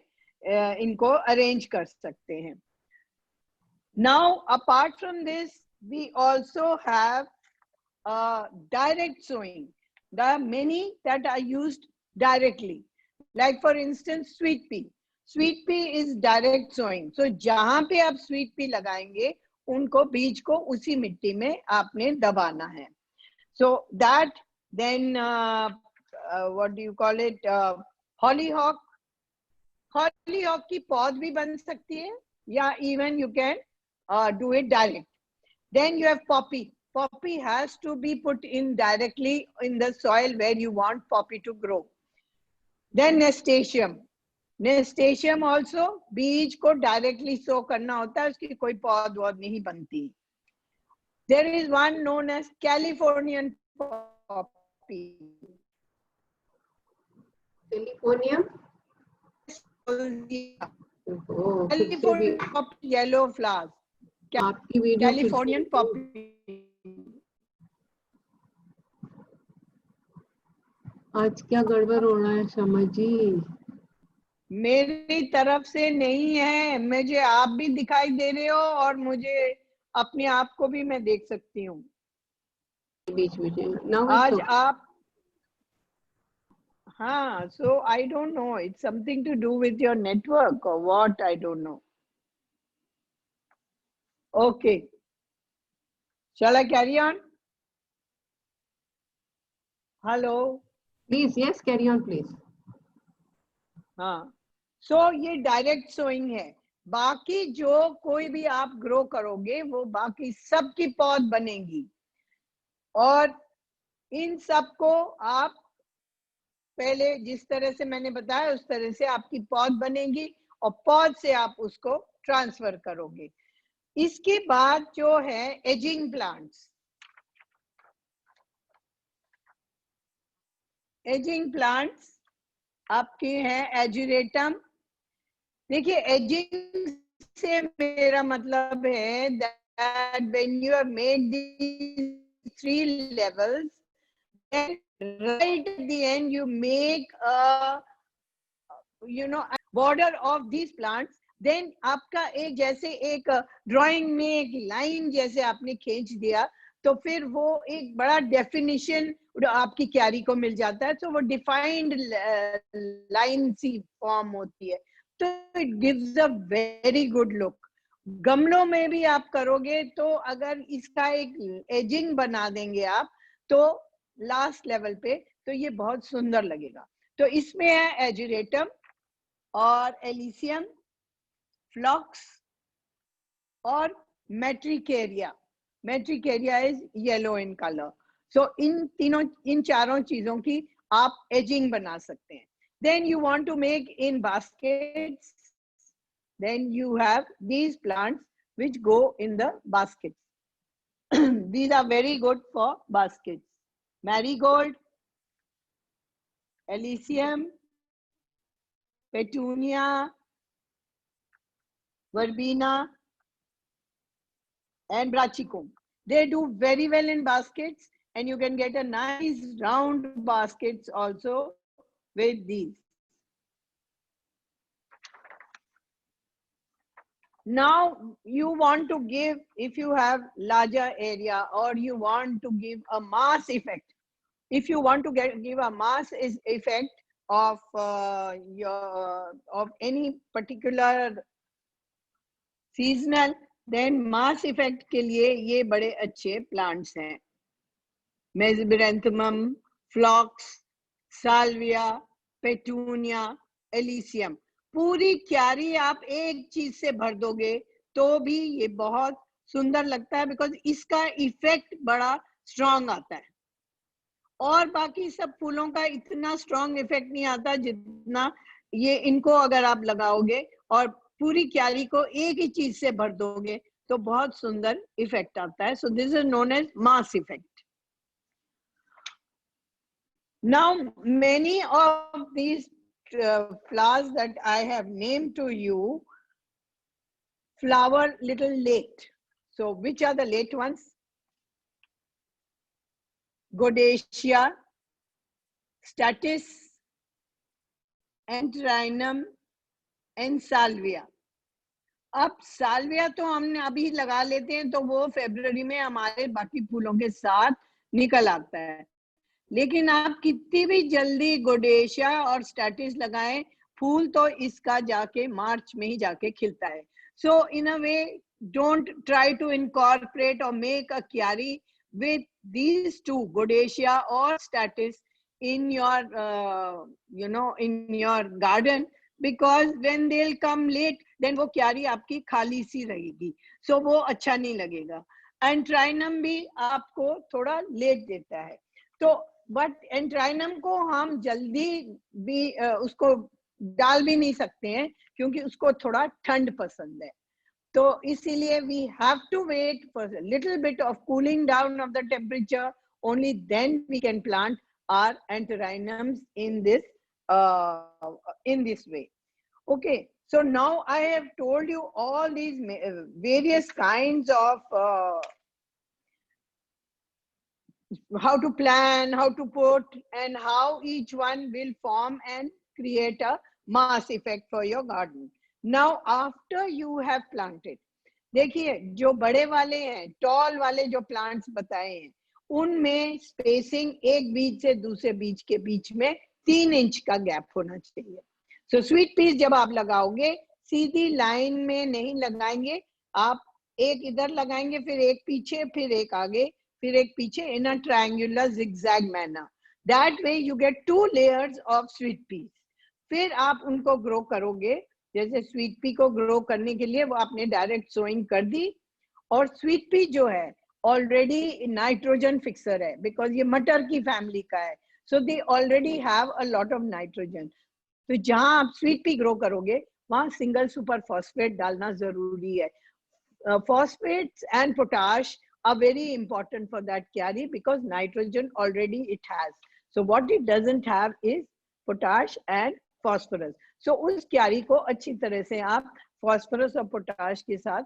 इनको अरेंज कर सकते हैं. Now, apart from this, we also have direct sowing. There are many that are used directly. Like for instance, sweet pea. Sweet pea is direct sowing. So जहाँ पे आप sweet pea लगाएंगे, उनको बीज को उसी मिट्टी में आपने दबाना है. So that, then what do you call it? Hollyhock. Hollyhock की पौध भी बन सकती है, या even you can do it direct. Then you have poppy. Poppy has to be put in directly in the soil where you want poppy to grow. Then nasturtium. Nasturtium also बीज को directly sow करना होता है, उसकी कोई पौध वौध नहीं बनती. There is one known as Californian poppy. California. Californian poppy, yellow flowers. आपकी वीडियो Californian poppy. आज क्या गड़बड़ हो रहा है शमा जी? मेरी तरफ से नहीं है, मुझे आप भी दिखाई दे रहे हो और मुझे अपने आप को भी मैं देख सकती हूँ. बीच में आज आप, हाँ, so I don't know, it's something to do with your network or what, I don't know. Okay, shall I carry on? Hello. Please, yes, carry on, please. हाँ, so ये डायरेक्ट सोइंग है. बाकी जो कोई भी आप ग्रो करोगे वो बाकी सब की पौध बनेगी, और इन सबको आप पहले जिस तरह से मैंने बताया उस तरह से आपकी पौध बनेगी और पौध से आप उसको ट्रांसफर करोगे. इसके बाद जो है एजिंग प्लांट्स. एजिंग प्लांट्स आपके हैं एजुरेटम. देखिए एजिंग से मेरा मतलब है that when you have made these 3 levels, then right at the end you make a a border of these plants. Then आपका एक जैसे एक ड्राइंग में एक लाइन जैसे आपने खींच दिया तो फिर वो एक बड़ा डेफिनेशन आपकी क्यारी को मिल जाता है. तो वो डिफाइंड लाइन सी फॉर्म होती है, तो it gives a very good look. गमलों में भी आप करोगे तो अगर इसका एक एजिंग बना देंगे आप तो लास्ट लेवल पे, तो ये बहुत सुंदर लगेगा. तो इसमें है एजुरेटम और एलिसियम, फ्लॉक्स और मेट्रिकेरिया. मेट्रिकेरिया इज येलो इन कलर. सो इन चारों चीजों की आप एजिंग बना सकते हैं. Then you want to make in baskets. Then you have these plants which go in the baskets. These are very good for baskets. Marigold, Elysium, Petunia, Verbena, and Brachicum. They do very well in baskets, and you can get a nice round baskets also with these. Now you want to give, if you have larger area or you want to give a mass effect, if you want to give a mass effect of of any particular seasonal, then mass effect के लिए ये बड़े अच्छे plants हैं. Mesobryanthemum, Phlox, Salvia, Petunia, Elysium. पूरी क्यारी आप एक चीज से भर दोगे तो भी ये बहुत सुंदर लगता है, बिकॉज इसका इफेक्ट बड़ा स्ट्रॉन्ग आता है. और बाकी सब फूलों का इतना स्ट्रॉन्ग इफेक्ट नहीं आता जितना ये. इनको अगर आप लगाओगे और पूरी क्यारी को एक ही चीज से भर दोगे तो बहुत सुंदर इफेक्ट आता है. So this is known as mass effect. Now many of these flowers that I have named to you flower little late. So which are the late ones? Godacia, Statice, Antrinum and Salvia. अब Salvia तो हमने अभी लगा लेते हैं तो वो फरवरी में हमारे बाकी फूलों के साथ निकल आता है. लेकिन आप कितनी भी जल्दी गोडेशिया और स्टैटिस लगाएं, फूल तो इसका जाके मार्च में ही जाके खिलता है. सो इन अ वे डोंट ट्राई टू इनकॉर्पोरेट और मेक अ क्यारी with these two, Godacia or Statice, in your in your garden, because when they'll come late then वो क्यारी आपकी खाली सी रहेगी, so वो अच्छा नहीं लगेगा. एंट्राइनम भी आपको थोड़ा लेट देता है. तो बट एंट्राइनम को हम जल्दी भी उसको डाल भी नहीं सकते हैं क्योंकि उसको थोड़ा ठंड पसंद है. तो इसीलिए we have to wait for a little bit of cooling down of the temperature, only then we can plant our anthuriums in this way. Okay, so now I have told you all these various kinds of how to plan, how to put, and how each one will form and create a mass effect for your garden. Now after you have planted, देखिए जो बड़े वाले हैं, toll वाले जो plants बताए हैं, उनमें स्पेसिंग एक बीज से दूसरे बीज के बीच में 3 इंच का गैप होना चाहिए. सो स्वीट पीस जब आप लगाओगे सीधी लाइन में नहीं लगाएंगे, आप एक इधर लगाएंगे, फिर एक पीछे, फिर एक आगे, फिर एक पीछे, in a triangular zigzag manner. That way you get 2 layers of sweet peas. फिर आप उनको ग्रो करोगे. जैसे स्वीट पी को ग्रो करने के लिए वो आपने डायरेक्ट सोइंग कर दी, और स्वीट पी जो है ऑलरेडी नाइट्रोजन फिक्सर है, बिकॉज ये मटर की फैमिली का है. So they already have a lot of nitrogen. तो जहां आप स्वीट पी ग्रो करोगे वहां सिंगल सुपर फॉस्फेट डालना जरूरी है. Phosphates and potash are very important for that kyari because nitrogen already it has. So what it doesn't have is potash and phosphorus. So उस क्यारी को अच्छी तरह से आप phosphorus और potash के साथ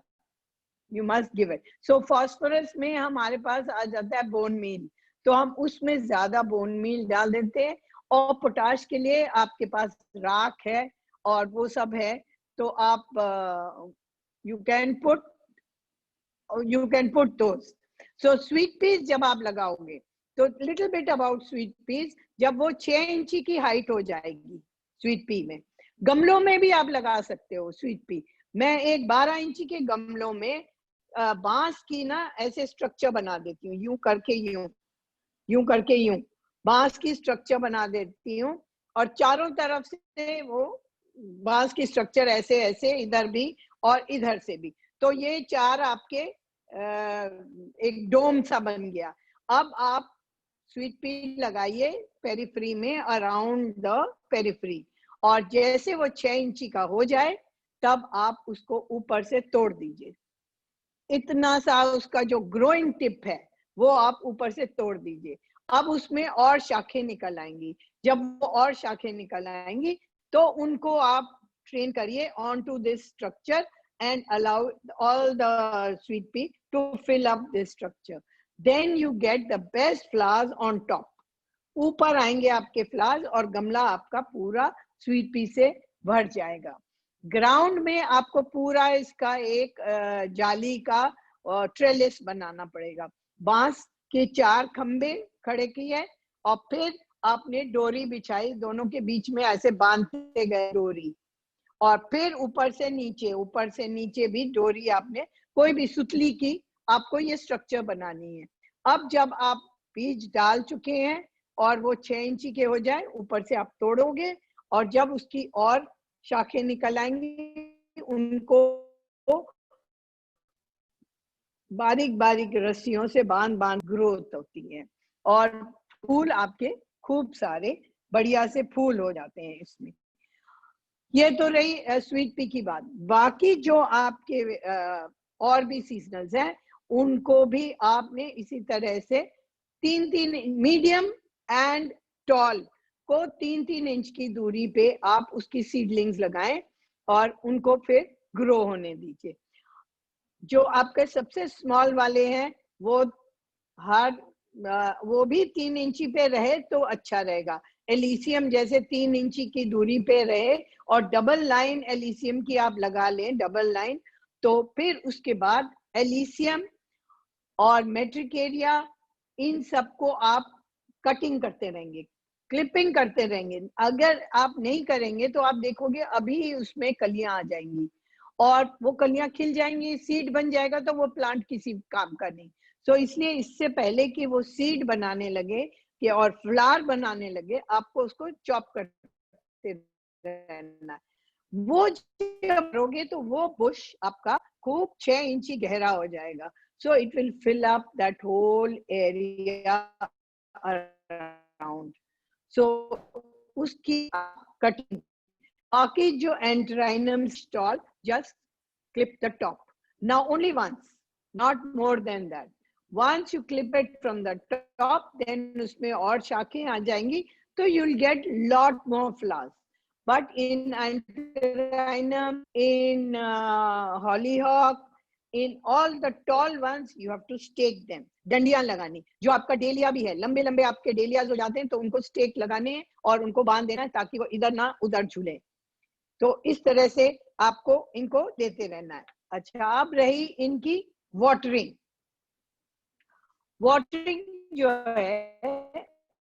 you must give it. So phosphorus में हमारे पास आ जाता है bone meal, तो हम उसमें ज्यादा bone meal डाल देते हैं. और potash के लिए आपके पास राख है और वो सब है, तो आप you can put those. So sweet peas जब आप लगाओगे तो little bit about sweet peas, जब वो 6 इंची की हाइट हो जाएगी स्वीट पी में, गमलों में भी आप लगा सकते हो स्वीट पी. मैं एक 12 इंची के गमलों में बांस की ना ऐसे स्ट्रक्चर बना देती हूँ, यूं करके यूं बांस की स्ट्रक्चर बना देती हूँ, और चारों तरफ से वो बांस की स्ट्रक्चर ऐसे ऐसे इधर भी और इधर से भी, तो ये चार आपके एक डोम सा बन गया। अब आप स्वीट पी लगाइए पेरिफ्री में, अराउंड द पेरिफ्री, और जैसे वो 6 इंची का हो जाए तब आप उसको ऊपर से तोड़ दीजिए। इतना सा उसका जो ग्रोइंग टिप है वो आप ऊपर से तोड़ दीजिए। अब उसमें और शाखें निकल आएंगी। जब वो और शाखें निकल आएंगी तो उनको आप ट्रेन करिए on to this structure and allow all the sweet pea to fill up this structure. Then you get the best flowers on top. ऊपर आएंगे आपके फ्लावर्स और गमला आपका पूरा स्वीट पी से भर जाएगा। ग्राउंड में आपको पूरा इसका एक जाली का ट्रेलिस बनाना पड़ेगा। बांस के 4 खंबे खड़े किए और फिर आपने डोरी बिछाई, दोनों के बीच में ऐसे बांधते गए डोरी, और फिर ऊपर से नीचे भी डोरी आपने कोई भी सुतली की आपको ये स्ट्रक्चर बनानी है। अब जब आप बीज डाल चुके हैं और वो 6 इंची के हो जाए, ऊपर से आप तोड़ोगे और जब उसकी और शाखें निकल आएंगी उनको बारीक बारीक रस्सियों से बांध ग्रोथ होती है और फूल आपके खूब सारे बढ़िया से फूल हो जाते हैं इसमें। ये तो रही स्वीट पी की बात। बाकी जो आपके और भी सीजनल्स हैं उनको भी आपने इसी तरह से 3-3 मीडियम एंड टॉल को 3-3 इंच की दूरी पे आप उसकी सीडलिंग्स लगाएं और उनको फिर ग्रो होने दीजिए। जो आपके सबसे स्मॉल वाले हैं वो भी 3 इंची पे रहे तो अच्छा रहेगा। एलिसियम जैसे 3 इंची की दूरी पे रहे और डबल लाइन एलिसियम की आप लगा लें, डबल लाइन, तो फिर उसके बाद एलिसियम और मेट्रिकेरिया इन सबको आप कटिंग करते रहेंगे, क्लिपिंग करते रहेंगे। अगर आप नहीं करेंगे तो आप देखोगे अभी उसमें कलियां आ जाएंगी और वो कलियां खिल जाएंगी, सीड बन जाएगा, तो वो प्लांट किसी काम का नहीं। तो इसलिए इससे पहले कि वो सीड बनाने लगे कि और फ्लावर बनाने लगे, आपको उसको चॉप करते रहना है। वो जब करोगे तो वो बुश आपका खूब 6 इंची गहरा हो जाएगा। So it will fill up that hole area around. So उसकी कटिंग, बाकी जो antirrhinum stall, just clip the top. Now only once, not more than that. Once you clip it from the top, then उसमें और शाखें आ जाएंगी, तो you'll get lot more flowers. But in anthrynum, in hollyhock, in all the tall ones, you have to stake them. डंडियां लगानी। जो आपका dahlia भी है, लंबे लंबे आपके डेलियाज हो जाते हैं, तो उनको स्टेक लगाने हैं और उनको बांध देना है ताकि वो इधर ना उधर झूले। तो इस तरह से आपको इनको देते रहना है। अच्छा, अब रही इनकी वाटरिंग। वाटरिंग जो है,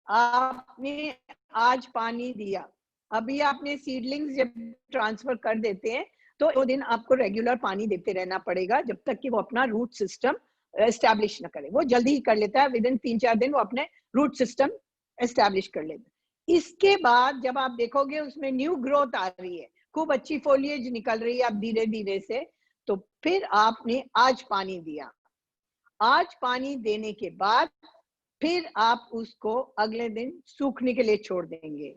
आपने आज पानी दिया, अभी आपने सीडलिंग्स जब ट्रांसफर कर देते हैं तो 2 दिन आपको रेगुलर पानी देते रहना पड़ेगा जब तक कि वो अपना रूट सिस्टम एस्टैब्लिश न करे। वो जल्दी ही कर लेता है, विद इन 3-4 दिन वो अपने रूट सिस्टम एस्टैब्लिश कर लेता है। इसके बाद जब आप देखोगे उसमें न्यू ग्रोथ आ रही है, खूब अच्छी फोलिएज निकल रही है अब धीरे धीरे से, तो फिर आपने आज पानी दिया। आज पानी देने के बाद फिर आप उसको अगले दिन सूखने के लिए छोड़ देंगे।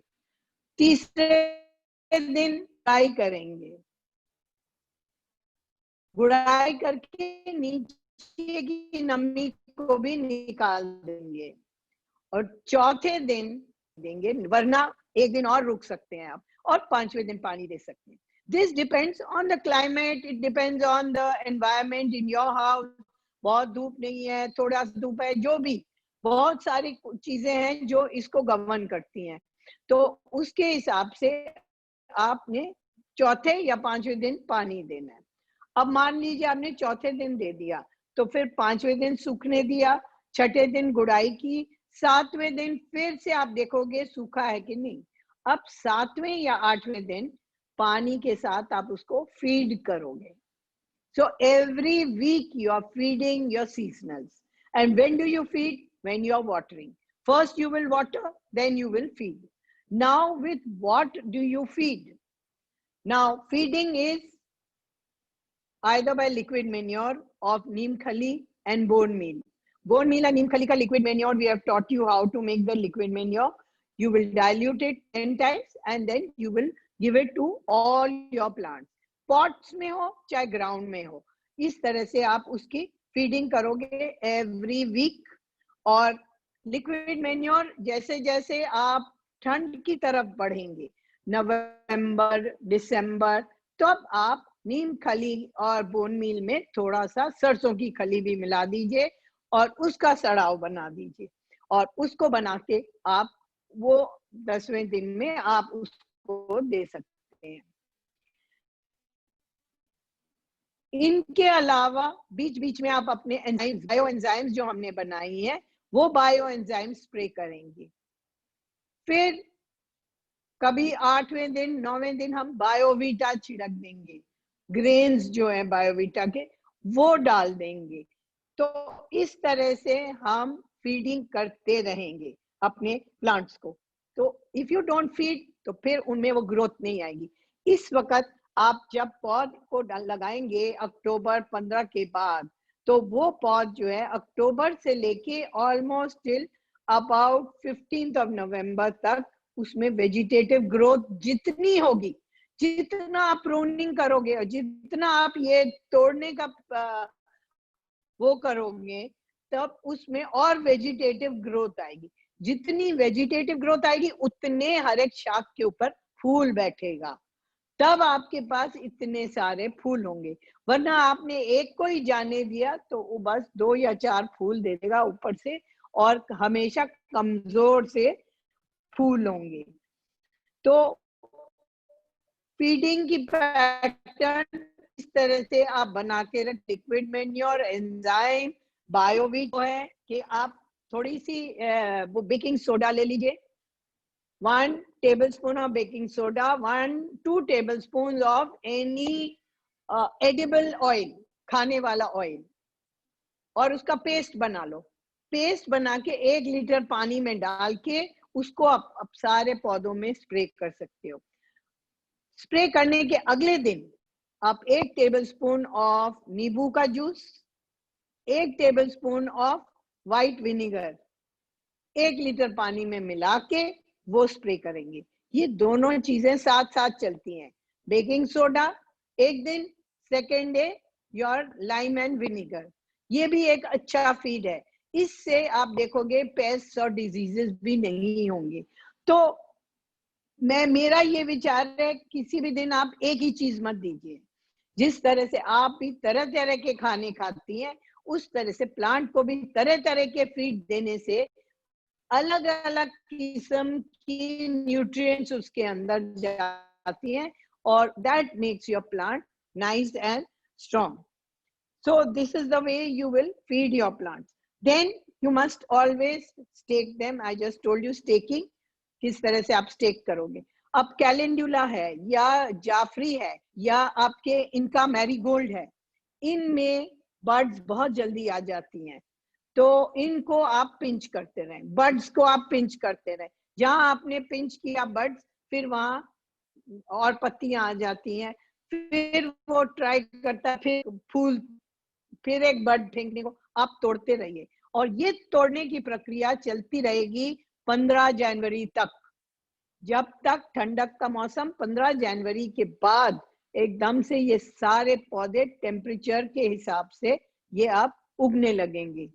तीसरे दिन गुड़ाई करेंगे, गुड़ाई करके नीचे की नमी को भी निकाल देंगे और चौथे दिन देंगे, वरना एक दिन और रुक सकते हैं आप और 5वें दिन पानी दे सकते हैं। This depends on the climate, it depends on the environment in your house. बहुत धूप नहीं है, थोड़ा धूप है, जो भी बहुत सारी चीजें हैं जो इसको गवर्न करती हैं, तो उसके हिसाब से आपने चौथे या 5वें दिन पानी देना है। अब मान लीजिए आपने चौथे दिन दे दिया, तो फिर 5वें दिन सूखने दिया, छठे दिन गुड़ाई की, 7वें दिन फिर से आप देखोगे सूखा है कि नहीं। अब 7वें या 8वें दिन पानी के साथ आप उसको फीड करोगे। So every week you are feeding your seasonals. And when do you feed? When you are watering. First you will water, then you will feed. Now with what do you feed? Now feeding is either by liquid manure of neem khali and bone meal. Bone meal and neem khali ka liquid manure, we have taught you how to make the liquid manure. You will dilute it 10 times and then you will give it to all your plants. Pots में हो चाहे ground में हो, इस तरह से आप उसकी feeding करोगे every week. और liquid manure जैसे जैसे आप ठंड की तरफ बढ़ेंगे, नवंबर, दिसंबर, तब आप नीम खली और बोन मील में थोड़ा सा सरसों की खली भी मिला दीजिए और उसका सड़ाव बना दीजिए और उसको बना के आप वो 10वें दिन में आप उसको दे सकते हैं. इनके अलावा बीच बीच में आप अपने एंजाइम्स, बायो एंजाइम्स जो हमने बनाई है, वो बायो एंजाइम स्प्रे करेंगे. फिर कभी 8वें दिन, 9वें दिन हम बायोवीटा छिड़क देंगे. ग्रेन्स जो है बायोवीटा के वो डाल देंगे. तो इस तरह से हम फीडिंग करते रहेंगे अपने प्लांट्स को. तो इफ यू डोंट फीड तो फिर उनमें वो ग्रोथ नहीं आएगी. इस वक्त आप जब पौध को लगाएंगे अक्टूबर 15 के बाद, तो वो पौध जो है अक्टूबर से लेके almost till about 15th of November तक उसमें वेजिटेटिव ग्रोथ जितनी होगी, जितना आप प्रूनिंग करोगे और जितना आप ये तोड़ने का वो करोगे, तब उसमें और वेजिटेटिव ग्रोथ आएगी. जितनी वेजिटेटिव ग्रोथ आएगी उतने हर एक शाख के ऊपर फूल बैठेगा. तब आपके पास इतने सारे फूल होंगे. वरना आपने एक को ही जाने दिया तो वो बस 2 या 4 फूल दे देगा ऊपर से और हमेशा कमजोर से फूल होंगे. तो फीडिंग की पैटर्न इस तरह से आप बना के रख. लिक्विड मैन्योर, एंजाइम, बायोवीट है कि आप थोड़ी सी वो बेकिंग सोडा ले लीजिए, 1 tablespoon of baking soda, 1-2 tablespoons of any edible oil, खाने वाला ऑयल, और उसका पेस्ट बना लो. पेस्ट बना के 1 लीटर पानी में डाल के उसको आप सारे पौधों में स्प्रे कर सकते हो. स्प्रे करने के अगले दिन आप 1 टेबलस्पून ऑफ नींबू का juice, 1 tablespoon of white vinegar 1 litre पानी में मिला के वो स्प्रे करेंगे. ये दोनों चीजें साथ साथ चलती हैं. बेकिंग सोडा एक दिन, second day your lime and vinegar. ये भी एक अच्छा फीड है. इससे आप देखोगे पेस्ट और डिजीजेस भी नहीं होंगे. तो मेरा ये विचार है, किसी भी दिन आप एक ही चीज मत दीजिए. जिस तरह से आप भी तरह तरह के खाने खाती हैं, उस तरह से प्लांट को भी तरह तरह के फीड देने से अलग अलग किस्म की न्यूट्रिएंट्स उसके अंदर जाती हैं और that makes your plant nice and strong. So this is the way you will feed your plants. Then you must always stake them. I just told you staking. किस तरह से आप स्टेक करोगे. अब कैलेंडुला है या जाफरी है या आपके इनका मैरीगोल्ड है, इनमें बर्ड्स बहुत जल्दी आ जाती हैं. तो इनको आप पिंच करते रहें, बर्ड्स को आप पिंच करते रहें. जहां आपने पिंच किया बर्ड्स, फिर वहां और पत्तियां आ जाती हैं. फिर वो ट्राई करता है, फिर फूल, फिर एक बर्ड फेंकने को, आप तोड़ते रहिए. और ये तोड़ने की प्रक्रिया चलती रहेगी 15 जनवरी तक. जब तक ठंडक का मौसम, 15 जनवरी के बाद एकदम से ये सारे पौधे टेम्परेचर के हिसाब से ये अब उगने लगेंगे.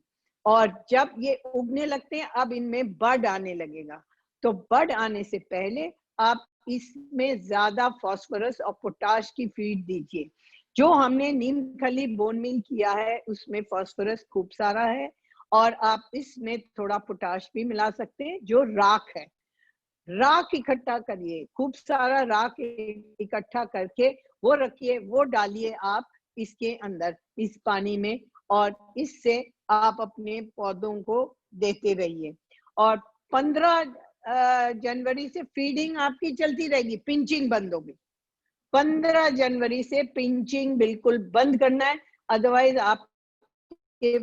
और जब ये उगने लगते हैं, अब इनमें बड आने लगेगा. तो बड आने से पहले आप इसमें ज्यादा फास्फोरस और पोटाश की फीड दीजिए. जो हमने नीम खली बोन मील किया है उसमें फास्फोरस खूब सारा है, और आप इसमें थोड़ा पोटाश भी मिला सकते हैं. जो राख है, राख इकट्ठा करिए, खूब सारा राख इकट्ठा करके वो रखिए, वो डालिए आप इसके अंदर, इस पानी में, और इससे आप अपने पौधों को देते रहिए. और 15 जनवरी से फीडिंग आपकी चलती रहेगी, पिंचिंग बंद होगी. 15 जनवरी से पिंचिंग बिल्कुल बंद करना है, अदरवाइज आपके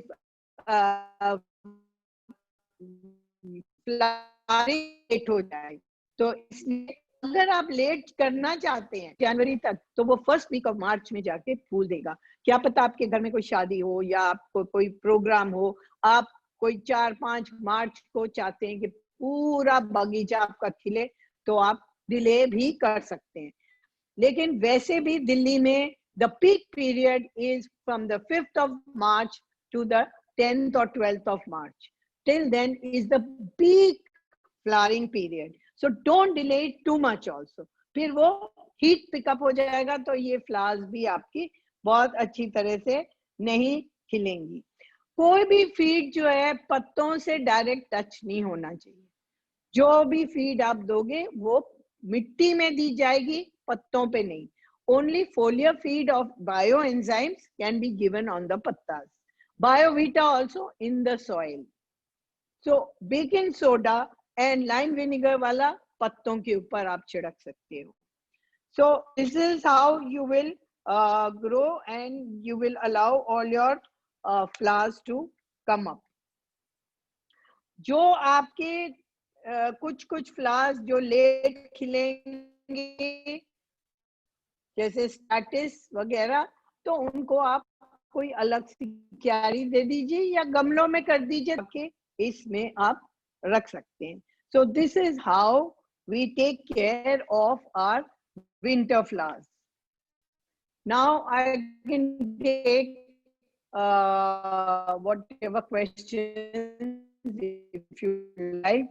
फ्लावरिंग लेट हो जाएगी. तो इसलिए अगर आप लेट करना चाहते हैं जनवरी तक, तो वो फर्स्ट वीक ऑफ मार्च में जाके फूल देगा। क्या पता आपके घर में कोई शादी हो या आपको कोई प्रोग्राम हो, आप कोई 4-5 मार्च को चाहते हैं कि पूरा बगीचा आपका खिले, तो आप डिले भी कर सकते हैं। लेकिन वैसे भी दिल्ली में the peak period is from the 5th of March to the 10th or 12th of March. Till then is the peak flowering period. So don't delay it too much also. फिर वो हीट पिकअप हो जाएगा तो ये flowers भी आपकी बहुत अच्छी तरह से नहीं खिलेंगी। कोई भी फीड जो है पत्तों से डायरेक्ट टच नहीं होना चाहिए। जो भी फीड आप दोगे वो मिट्टी में दी जाएगी, पत्तों पे नहीं। Only foliar feed of bioenzymes can be given on the pattas. Biovita also in the soil. So baking soda and lime vinegar वाला पत्तों के ऊपर आप छिड़क सकते हो। So this is how you will grow and you will allow all your flowers to come up. जो आपके कुछ फ्लावर्स जो लेट खिलेंगे जैसे स्टैटिस वगैरह, तो उनको आप कोई अलग सी क्यारी दे दीजिए या गमलों में कर दीजिए ताकि इसमें आप रख सकते हैं। So this is how we take care of our winter flowers. Now I can take whatever questions if you like,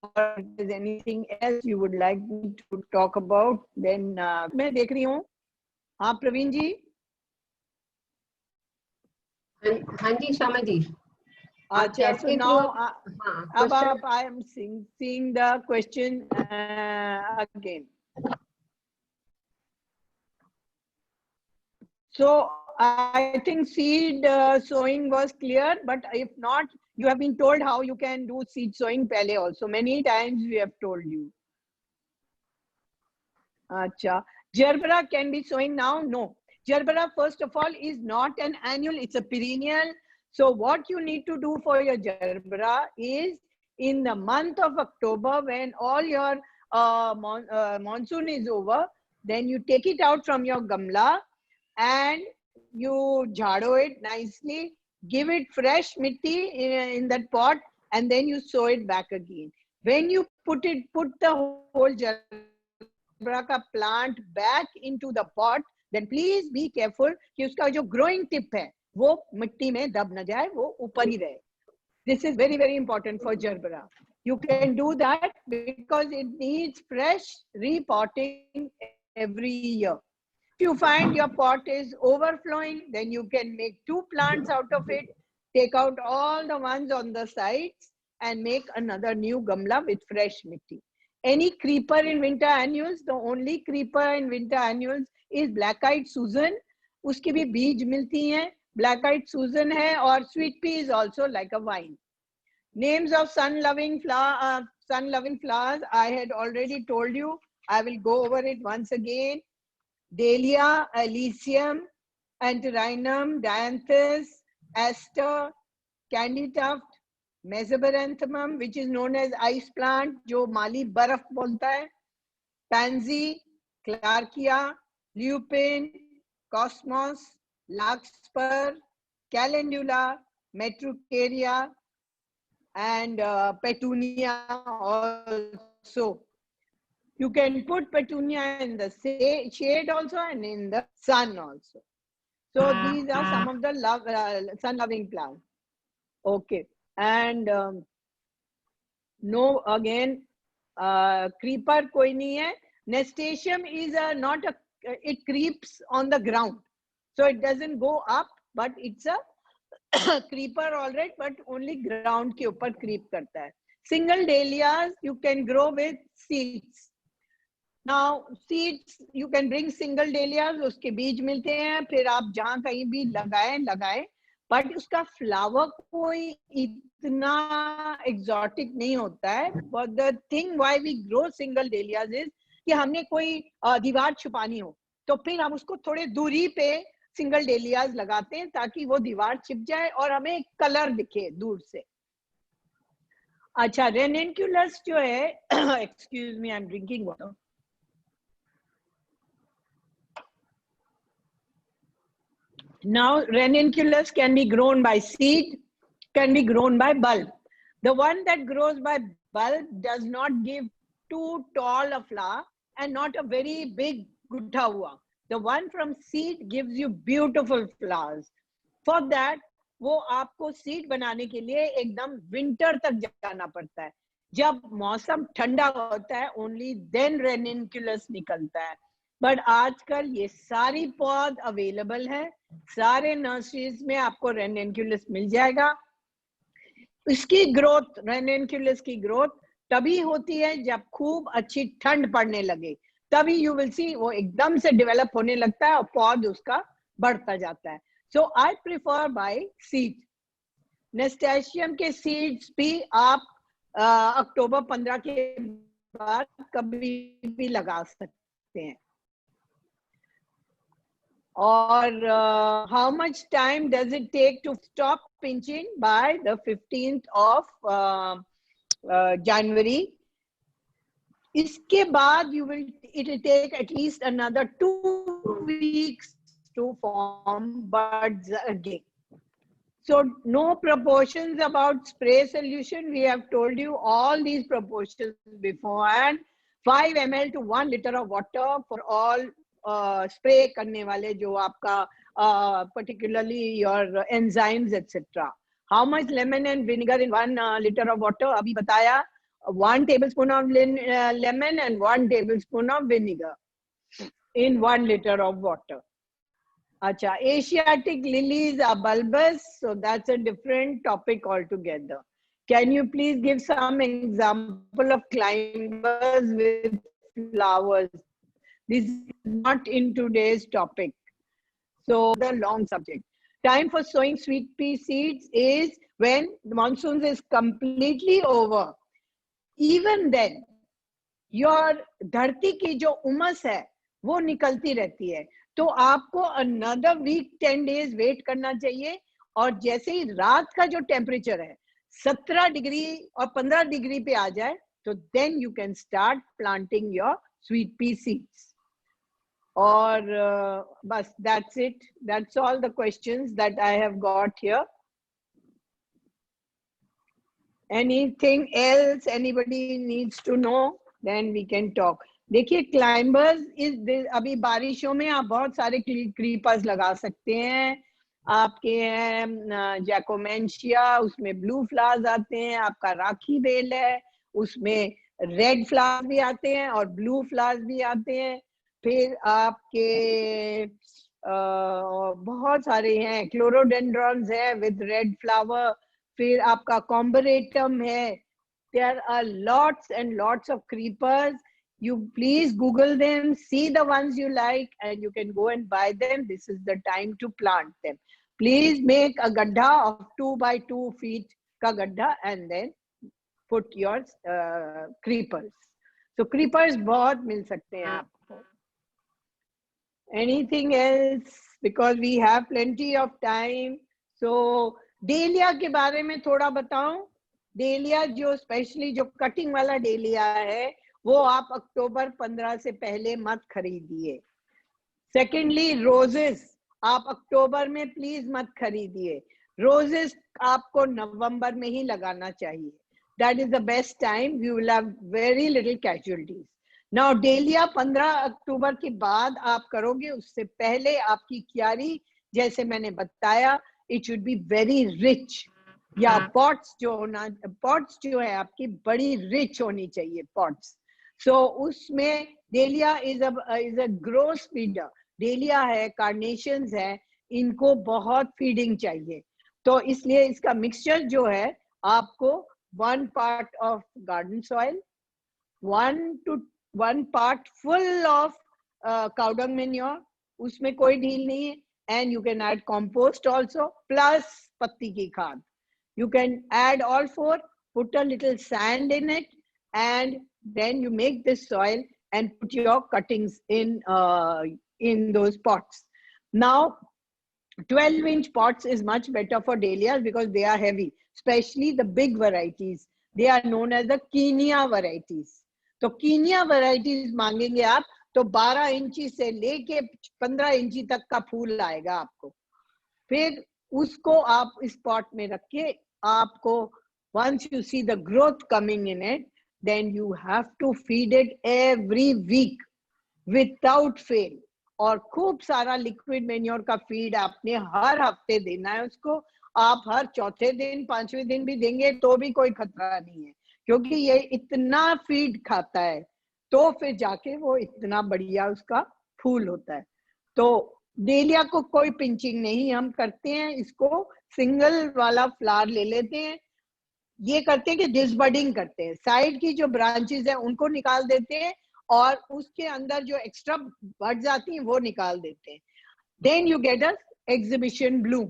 or if there's anything else you would like me to talk about, then मैं देख रही हूँ। हाँ प्रवीण जी। हाँ जी श्यामा जी। अच्छा, so now अब आप I am seeing the question again. So I think seed sowing was clear, but if not, you have been told how you can do seed sowing pehle also. Many times we have told you. Acha. Gerbera can be sowing now? No. Gerbera, first of all, is not an annual, it's a perennial. So what you need to do for your gerbera is in the month of October, when all your monsoon is over, then you take it out from your gamla and you jhado it nicely, give it fresh mitti in that pot, and then you sow it back again. When you put the whole gerbera ka plant back into the pot, then please be careful कि उसका जो growing tip है वो मिट्टी में दब न जाए, वो ऊपर ही रहे. This is very, very important for gerbera. You can do that because it needs fresh repotting every year. If you find your pot is overflowing, then you can make 2 plants out of it, take out all the ones on the sides and make another new gamla with fresh mitti. Any creeper in winter annuals, the only creeper in winter annuals is black-eyed Susan. Uski bhi beej milti hain. Black-eyed Susan hai, or sweet pea is also like a vine. Names of sun-loving flowers, I had already told you. I will go over it once again. Dahlia, Elysium, Antirrhinum, Dianthus, Aster, Candytuft, Mesobaranthemum, which is known as ice plant, जो माली बर्फ बोलता है, Pansy, Clarkia, Lupin, Cosmos, Larkspur, Calendula, Metricaria, and Petunia also. You can put Petunia in the shade also and in the sun also. So these are some of the sun-loving plants. Okay. And no, again, creeper koi nahi hai. Nasturtium is not a, it creeps on the ground. So it doesn't go up, but it's a creeper all right, but only ground ke upar creep karta hai. Single dahlias you can grow with seeds. Now seeds you can bring single dahlias, uske beej milte hain, फिर आप जहाँ कहीं भी लगाएं, but उसका flower कोई इतना exotic नहीं होता है. But the thing why we grow single dahlias is कि हमने कोई दीवार छुपानी हो, तो फिर हम उसको थोड़े दूरी पे सिंगल डेलियाज लगाते हैं ताकि वो दीवार छिप जाए और हमें कलर दिखे दूर से. अच्छा, रेनिनक्यूलस जो है, excuse me, I am drinking water. Now, ranunculus can be grown by seed, can be grown by bulb. The one that grows by bulb does not give too tall a flower and not a very big gutta hua. The one from seed gives you beautiful flowers. For that, वो आपको seed बनाने के लिए एकदम winter तक जाना पड़ता है. जब मौसम ठंडा होता है, only then ranunculus निकलता है. बट आजकल ये सारी पौध अवेलेबल है, सारे नर्सरीज में आपको रेनिनक्यूलस मिल जाएगा. इसकी ग्रोथ, रेनिनक्यूलस की ग्रोथ तभी होती है जब खूब अच्छी ठंड पड़ने लगे, तभी यू विल सी वो एकदम से डेवलप होने लगता है और पौध उसका बढ़ता जाता है. सो आई प्रिफर बाय सीड. नेस्टेशियम के सीड्स भी आप अक्टूबर 15 के बाद कभी भी लगा सकते हैं. Or how much time does it take to stop pinching? By the 15th of January. इसके बाद it will take at least another 2 weeks to form buds again. So no proportions about spray solution. We have told you all these proportions before. And 5 ml to 1 liter of water for all spray करने वाले जो आपका particularly your enzymes etc. How much lemon and vinegar in 1 liter of water? अभी बताया, 1 tablespoon of lemon and 1 tablespoon of vinegar in 1 liter of water. अच्छा, Asiatic lilies are bulbous, so that's a different topic altogether. Can you please give some example of climbers with flowers? This is not in today's topic. So the long subject. Time for sowing sweet pea seeds is when the monsoon is completely over. Even then, your धरती की जो उमस है वो निकलती रहती है. तो आपको another week 10 days wait करना चाहिए. और जैसे ही रात का जो टेम्परेचर है 17 डिग्री और 15 डिग्री पे आ जाए, तो then you can start planting your sweet pea seeds. Or bas, that's it. That's all the questions that I have got here. Anything else anybody needs to know? Then we can talk. देखिए, climbers is अभी बारिशों में आप बहुत सारे creepers लगा सकते हैं. आपके हैं जैकोमेंशिया, उसमें ब्लू फ्लावर्स आते हैं. आपका राखी बेल है, उसमें रेड फ्लावर्स भी आते हैं और ब्लू फ्लावर्स भी आते हैं. फिर आपके बहुत सारे हैं, क्लोरोडेंड्रॉन्स है विद रेड फ्लावर. फिर आपका कॉम्बरेटम है. There are lots and lots of creepers. You please Google them, see the ones you like, and you can go and buy them. This is the time to plant them. Please make a gadda of 2 by 2 feet ka gadda and then put your creepers. So creepers बहुत मिल सकते हैं आपको. Anything else? Because we have plenty of time. So dahlia के बारे में थोड़ा बताऊं. Dahlia जो स्पेशली जो कटिंग वाला डेलिया है, वो आप अक्टूबर 15 से पहले मत खरीदिए. सेकेंडली, रोजेस आप अक्टूबर में प्लीज मत खरीदिए. रोजेस आपको नवंबर में ही लगाना चाहिए. That is the best time. You will have very little casualties. Now dahlia 15 अक्टूबर के बाद आप करोगे, उससे पहले आपकी क्यारी, जैसे मैंने बताया, it should be very rich. या पॉट्स जो है आपकी बड़ी रिच होनी चाहिए पॉट्स. सो उसमें dahlia is a growth feeder. Dahlia है, कार्नेशंस है, इनको बहुत फीडिंग चाहिए. तो इसलिए इसका मिक्सचर जो है आपको 1 part of garden soil, 1 part full of cow dung manure, उसमें कोई ढील नहीं है. And you can add compost also, plus पत्ती की खाद. You can add all 4, put a little sand in it, and then you make this soil and put your cuttings in those pots. Now, 12-inch pots is much better for dahlias because they are heavy, especially the big varieties. they are known as the Kenya varieties. तो Kenya varieties मांगेंगे आप तो 12 इंची से लेके 15 इंची तक का फूल आएगा आपको. फिर उसको आप इस पॉट में रख के आपको once you see the growth coming in it, then you have to feed it every week without fail. और खूब सारा लिक्विड मैन्योर का फीड आपने हर हफ्ते देना है उसको. आप हर चौथे दिन 5वें दिन भी देंगे तो भी कोई खतरा नहीं है, क्योंकि ये इतना फीड खाता है तो फिर जाके वो इतना बढ़िया उसका फूल होता है. तो डेलिया को कोई पिंचिंग नहीं हम करते हैं, इसको सिंगल वाला फ्लावर ले लेते हैं. ये करते हैं कि डिसबडिंग करते हैं, साइड की जो ब्रांचेस है उनको निकाल देते हैं और उसके अंदर जो एक्स्ट्रा बड्स आती हैं वो निकाल देते हैं. Then you get a exhibition bloom.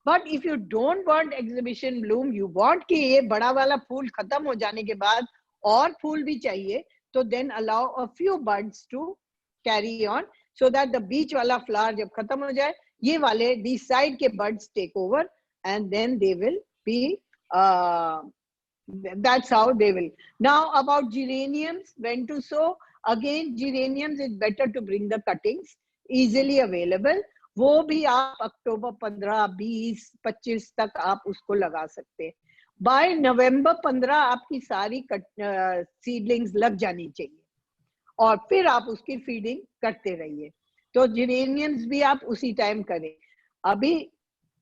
But if you don't want exhibition bloom, you want कि ये बड़ा वाला फूल खत्म हो जाने के बाद और फूल भी चाहिए, तो then allow a few buds to carry on, so that the बीच वाला फ्लावर जब खत्म हो जाए ये वाले दी साइड के buds take over and then they will be that's how they will. Now about geraniums, when to sow. Again, geraniums is better to bring the cuttings easily available. वो भी आप अक्टूबर 15, 20, 25 तक आप उसको लगा सकते हैं. बाय नवंबर 15 आपकी सारी सीडलिंग्स लग जानी चाहिए और फिर आप उसकी फीडिंग करते रहिए. तो जेरेनियम्स भी आप उसी टाइम करें. अभी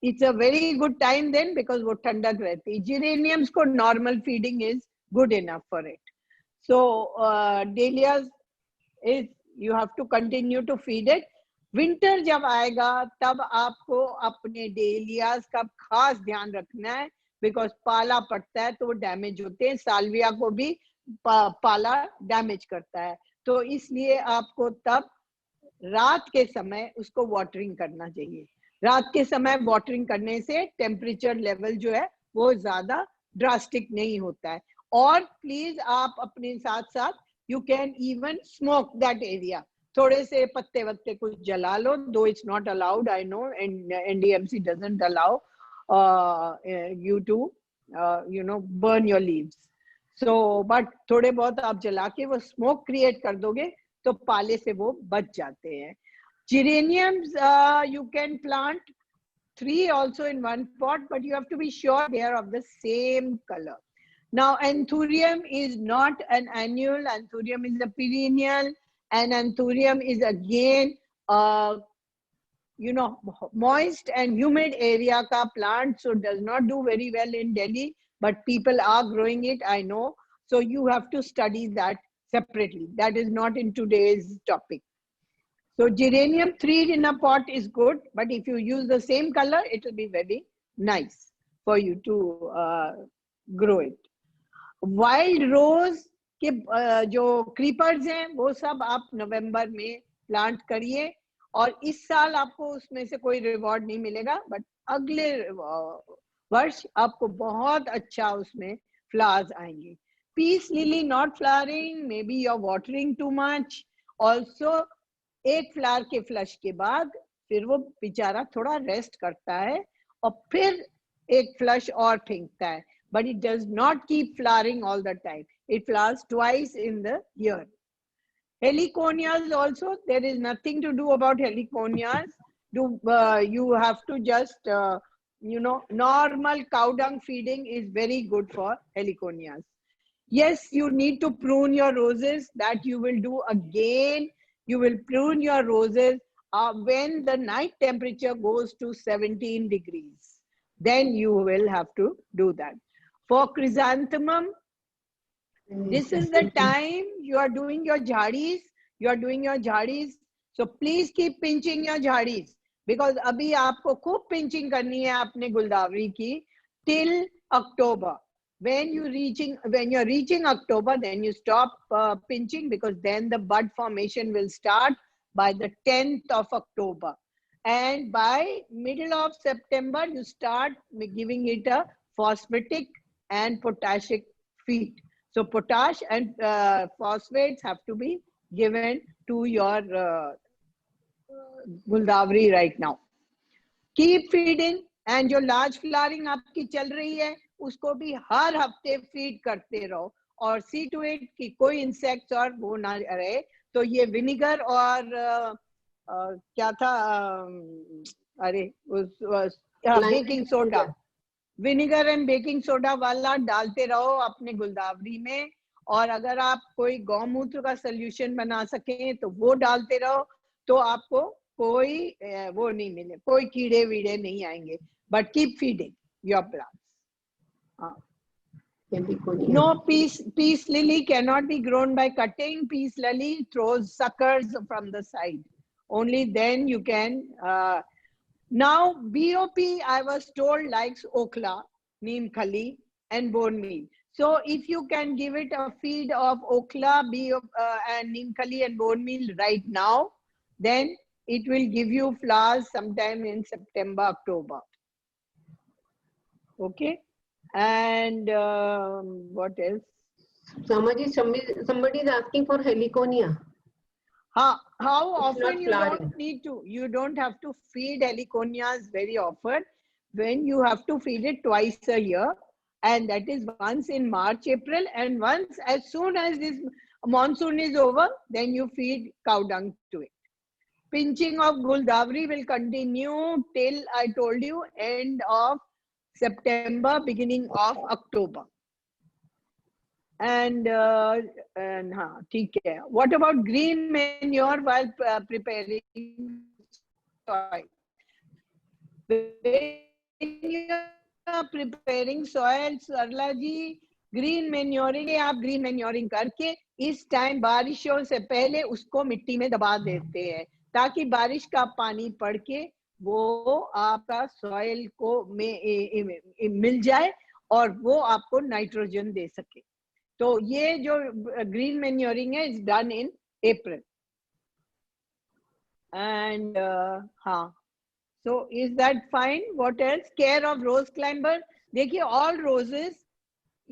it's a very good time then, because वो ठंडक रहती है. जेरेनियम्स को normal feeding is good enough for it. So dahlias is you have to continue to feed it. Winter जब आएगा तब आपको अपने डेलियाज का खास ध्यान रखना है, बिकॉज पाला पड़ता है तो वो डैमेज होते हैं. साल्विया को भी पाला डैमेज करता है, तो इसलिए आपको तब रात के समय उसको वाटरिंग करना चाहिए. रात के समय वाटरिंग करने से टेम्परेचर लेवल जो है वो ज्यादा ड्रास्टिक नहीं होता है. और प्लीज आप अपने साथ साथ you can even smoke that area. थोड़े से पत्ते वत्ते कुछ जला लो, दो it's not allowed, I know, and NDMC doesn't allow you to burn your leaves. So but थोड़े बहुत आप जला के वो स्मोक क्रिएट कर दोगे तो पाले से वो बच जाते हैं. Geraniums, you can plant 3 also in one pot, but you have to be sure they are of the same color. Now, anthurium is not an annual, anthurium is a perennial, and anthurium is again, moist and humid area ka plant, so does not do very well in Delhi, but people are growing it, I know. So you have to study that separately. That is not in today's topic. So geranium 3 in a pot is good, but if you use the same color, it will be very nice for you to grow it. Wild rose के जो creepers हैं वो सब आप नवंबर में plant करिए, और इस साल आपको उसमें से कोई रिवॉर्ड नहीं मिलेगा, बट अगले वर्ष आपको बहुत अच्छा उसमें फ्लावर्स आएंगे. Peace lily not flowering, maybe you are watering too much. Also एक फ्लावर के फ्लश के बाद फिर वो बेचारा थोड़ा रेस्ट करता है और फिर एक फ्लश और फेंकता है, but it does not keep flowering all the time. It flowers twice in the year. Heliconias also, there is nothing to do about heliconias. You have to just, normal cow dung feeding is very good for heliconias. Yes, you need to prune your roses. That you will do again. You will prune your roses when the night temperature goes to 17 degrees. Then you will have to do that. For chrysanthemum, this is the time you are doing your jhadis. So please keep pinching your jhadis, because abhi aapko khub pinching karni hai apne guldavri ki till October. When you're reaching October, then you stop pinching, because then the bud formation will start by the 10th of October. And by middle of September, you start giving it a phosphatic and potassic feed. So potash and phosphates have to be given to your Guldavri right now. Keep feeding, and your large flowering आपकी चल रही है उसको भी हर हफ्ते feed करते रहो और सी टू इट कि कोई इंसेक्ट्स और वो ना रहे। तो ये विनेगर और क्या था अरे उस baking soda, vinegar and baking soda वाला डालते रहो अपने गुलदावरी में। और अगर आप कोई गौमूत्र का सोल्यूशन बना सकें तो वो डालते रहो, तो आपको कोई वो नहीं मिले, कोई कीड़े वीड़े नहीं आएंगे। But keep feeding your plants. No, peace lily cannot be grown by cutting. Peace lily throws suckers from the side. Only then you can. Now, BOP, I was told, likes okla, neem khali, and bone meal. So, if you can give it a feed of okla, and neem khali and bone meal right now, then it will give you flowers sometime in September, October. Okay? And what else? Samaji, somebody is asking for heliconia. How often not you flowering. don't need to, you don't have to feed heliconias very often. When you have to feed it twice a year, and that is once in March, April, and once as soon as this monsoon is over, then you feed cow dung to it. Pinching of Guldavari will continue till, I told you, end of September, beginning of October. And ठीक है. What about green manure while preparing soil? When you are preparing soil, Sarla ji, green manuring आप green manuring करके इस time बारिशों से पहले उसको मिट्टी में दबा देते हैं, ताकि बारिश का पानी पड़ के वो आपका सॉइल को में मिल जाए और वो आपको नाइट्रोजन दे सके. तो ये जो ग्रीन मैन्योरिंग है, is done in April. And हाँ, so is that fine? What else? Care of rose climber. देखिए, all roses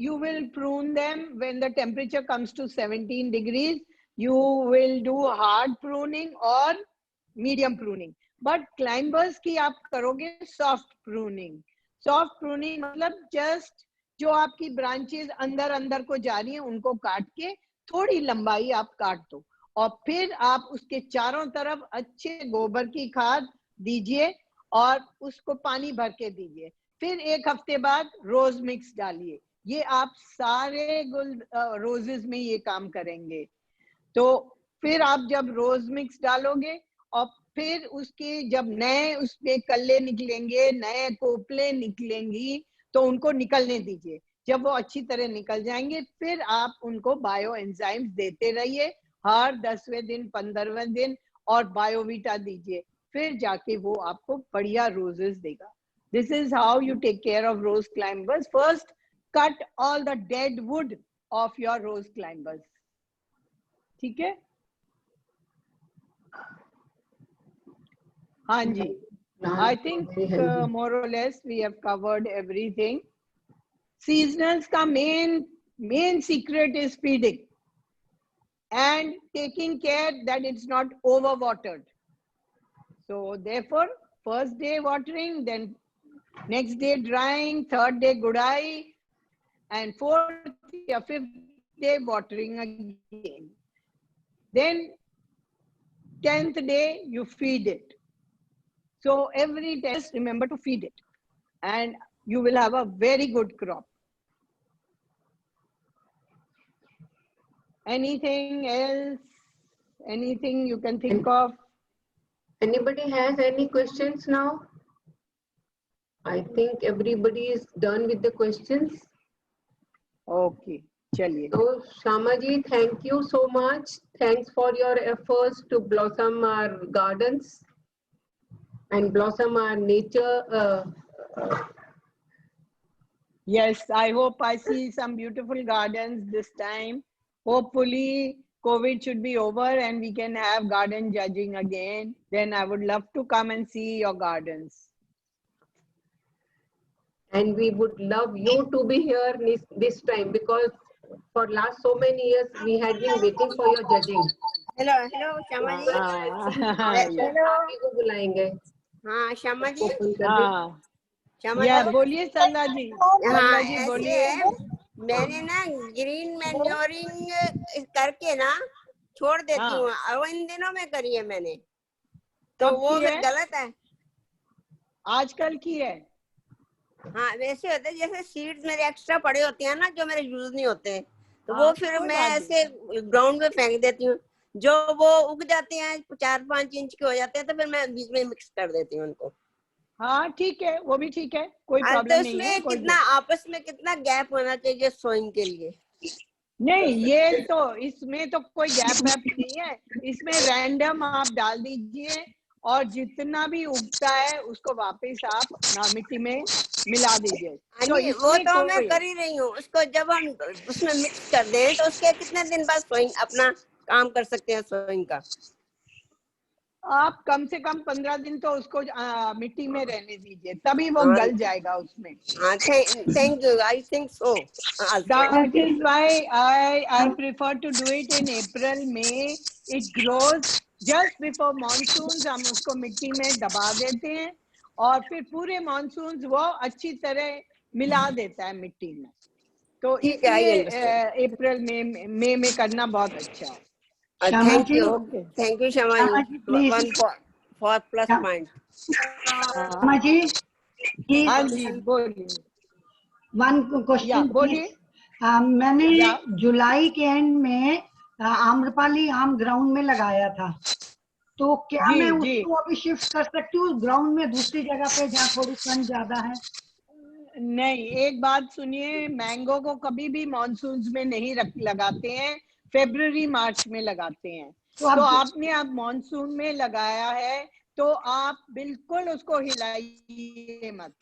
you will prune them when the temperature comes to 17 degrees. You will do hard pruning or medium pruning. But climbers की आप करोगे soft pruning. Soft pruning मतलब just जो आपकी branches अंदर अंदर को जा रही हैं उनको काट के थोड़ी लंबाई आप काट दो, और फिर आप उसके चारों तरफ अच्छे गोबर की खाद दीजिए और उसको पानी भर के दीजिए. फिर एक हफ्ते बाद रोज मिक्स डालिए. ये आप सारे रोजेस में ये काम करेंगे. तो फिर आप जब रोज मिक्स डालोगे और फिर उसके जब नए उसमें कल्ले निकलेंगे, नए कोपले निकलेंगी, तो उनको निकलने दीजिए. जब वो अच्छी तरह निकल जाएंगे फिर आप उनको बायो एंजाइम्स देते रहिए हर 10वें दिन 15वें दिन, और बायोवीटा दीजिए. फिर जाके वो आपको बढ़िया रोजेस देगा. This is how you take care of rose climbers. First, cut all the dead wood of your rose climbers. ठीक है? हाँ जी. I think more or less we have covered everything. Seasonals का main secret is feeding and taking care that it's not overwatered. So therefore, first day watering, then next day drying, third day gudai, and fourth or fifth day watering again. Then 10th day you feed it. So every day just remember to feed it, and you will have a very good crop. Anything else? Anything you can think of? Anybody has any questions now? I think everybody is done with the questions. Okay, chaliye. So Shamaji, thank you so much. Thanks for your efforts to blossom our gardens and blossom our nature. Yes, I hope I see some beautiful gardens this time. Hopefully COVID should be over and we can have garden judging again. Then I would love to come and see your gardens. And we would love you to be here this time, because for last so many years we had been waiting for your judging. Hello, Shama ji. Aaphi ko बुलाएंगे. हाँ, Shama ji. Open कर दे. श्यामा या जी, बोलिए सरला जी, हाँ सरला जी ऐसे बोलिए। है, मैंने ना ग्रीन मैन्योरिंग करके ना छोड़ देती हाँ, हूँ, और इन दिनों में करी है मैंने, तो कब वो की फिर है? गलत है। आजकल की है? हाँ वैसे होते हैं, जैसे सीड्स मेरे एक्स्ट्रा पड़े होते हैं ना, जो मेरे यूज नहीं होते, तो वो हाँ, फिर कोई मैं बात ऐसे ग्राउंड में फेंक देती हूँ। जो वो उग जाते हैं 4-5 इंच के हो जाते हैं, तो फिर मैं बीच में मिक्स कर देती हूँ उनको। हाँ ठीक है, वो भी ठीक है, कोई तो प्रॉब्लम नहीं है, उसमें कोई कितना आपस में कितना गैप होना चाहिए सोइंग के लिए? नहीं, ये तो इसमें तो कोई गैप वैप नहीं है, इसमें रैंडम आप डाल दीजिए और जितना भी उगता है उसको वापस आप मिट्टी में मिला दीजिए। हाँ तो जी, वो इसमें तो मैं कोई कर ही रही हूँ। उसको जब हम उसमें मिक्स कर दें, तो उसके कितने दिन बाद सोइंग अपना काम कर सकते हैं सोइंग का? आप कम से कम 15 दिन तो उसको मिट्टी में रहने दीजिए, तभी वो हाँ गल जाएगा उसमें। हाँ, thank you, I think so. That is why I prefer to do it in April, May. It grows just before monsoons. हम उसको मिट्टी में दबा देते हैं और फिर पूरे मानसून वो अच्छी तरह मिला देता है मिट्टी में। तो ठीक है, आई इसलिए अंडरस्टैंड। अप्रैल मई में करना बहुत अच्छा है। Thank you, okay, thank you Shyama ji, Shama ji, please. One for plus Shama point. ji, please. हाँ जी बोलिए, One या question, please. बोलिए, मैंने या जुलाई के एंड में आम्रपाली आम ग्राउंड में लगाया था, तो क्या मैं जी जी। उसको अभी शिफ्ट कर सकती हूँ ग्राउंड में दूसरी जगह पे जहाँ थोड़ी सन ज्यादा है? नहीं, एक बात सुनिए, मैंगो को कभी भी मानसून में नहीं लगाते हैं, फरवरी मार्च में लगाते हैं। तो तो अब आपने अब मानसून में लगाया है, तो आप बिल्कुल उसको हिलाइए मत,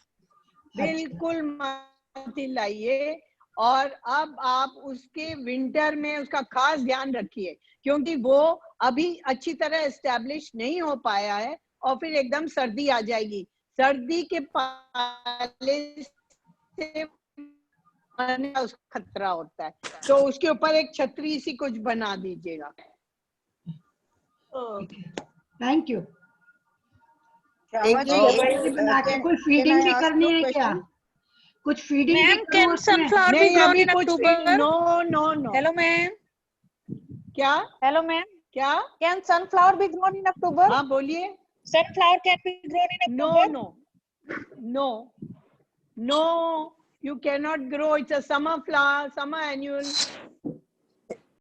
बिल्कुल मत हिलाइए। और अब आप उसके विंटर में उसका खास ध्यान रखिए, क्योंकि वो अभी अच्छी तरह एस्टेब्लिश नहीं हो पाया है और फिर एकदम सर्दी आ जाएगी। सर्दी के पहले से उसका खतरा होता है, तो उसके ऊपर एक छतरी सी कुछ बना दीजिएगा। Thank you. Thank you. बना के कोई फीडिंग भी करनी है क्या? कुछ फीडिंग भी Ma'am, करूँ can उसमें? sunflower be नहीं, grown अभी in कुछ October? No no no. Hello, ma'am. क्या Hello, ma'am. क्या? Can sunflower be grown in October? हाँ बोलिए। Sunflower can be grown in No, October? no, no, no, you cannot grow. It's a summer flower, summer annual.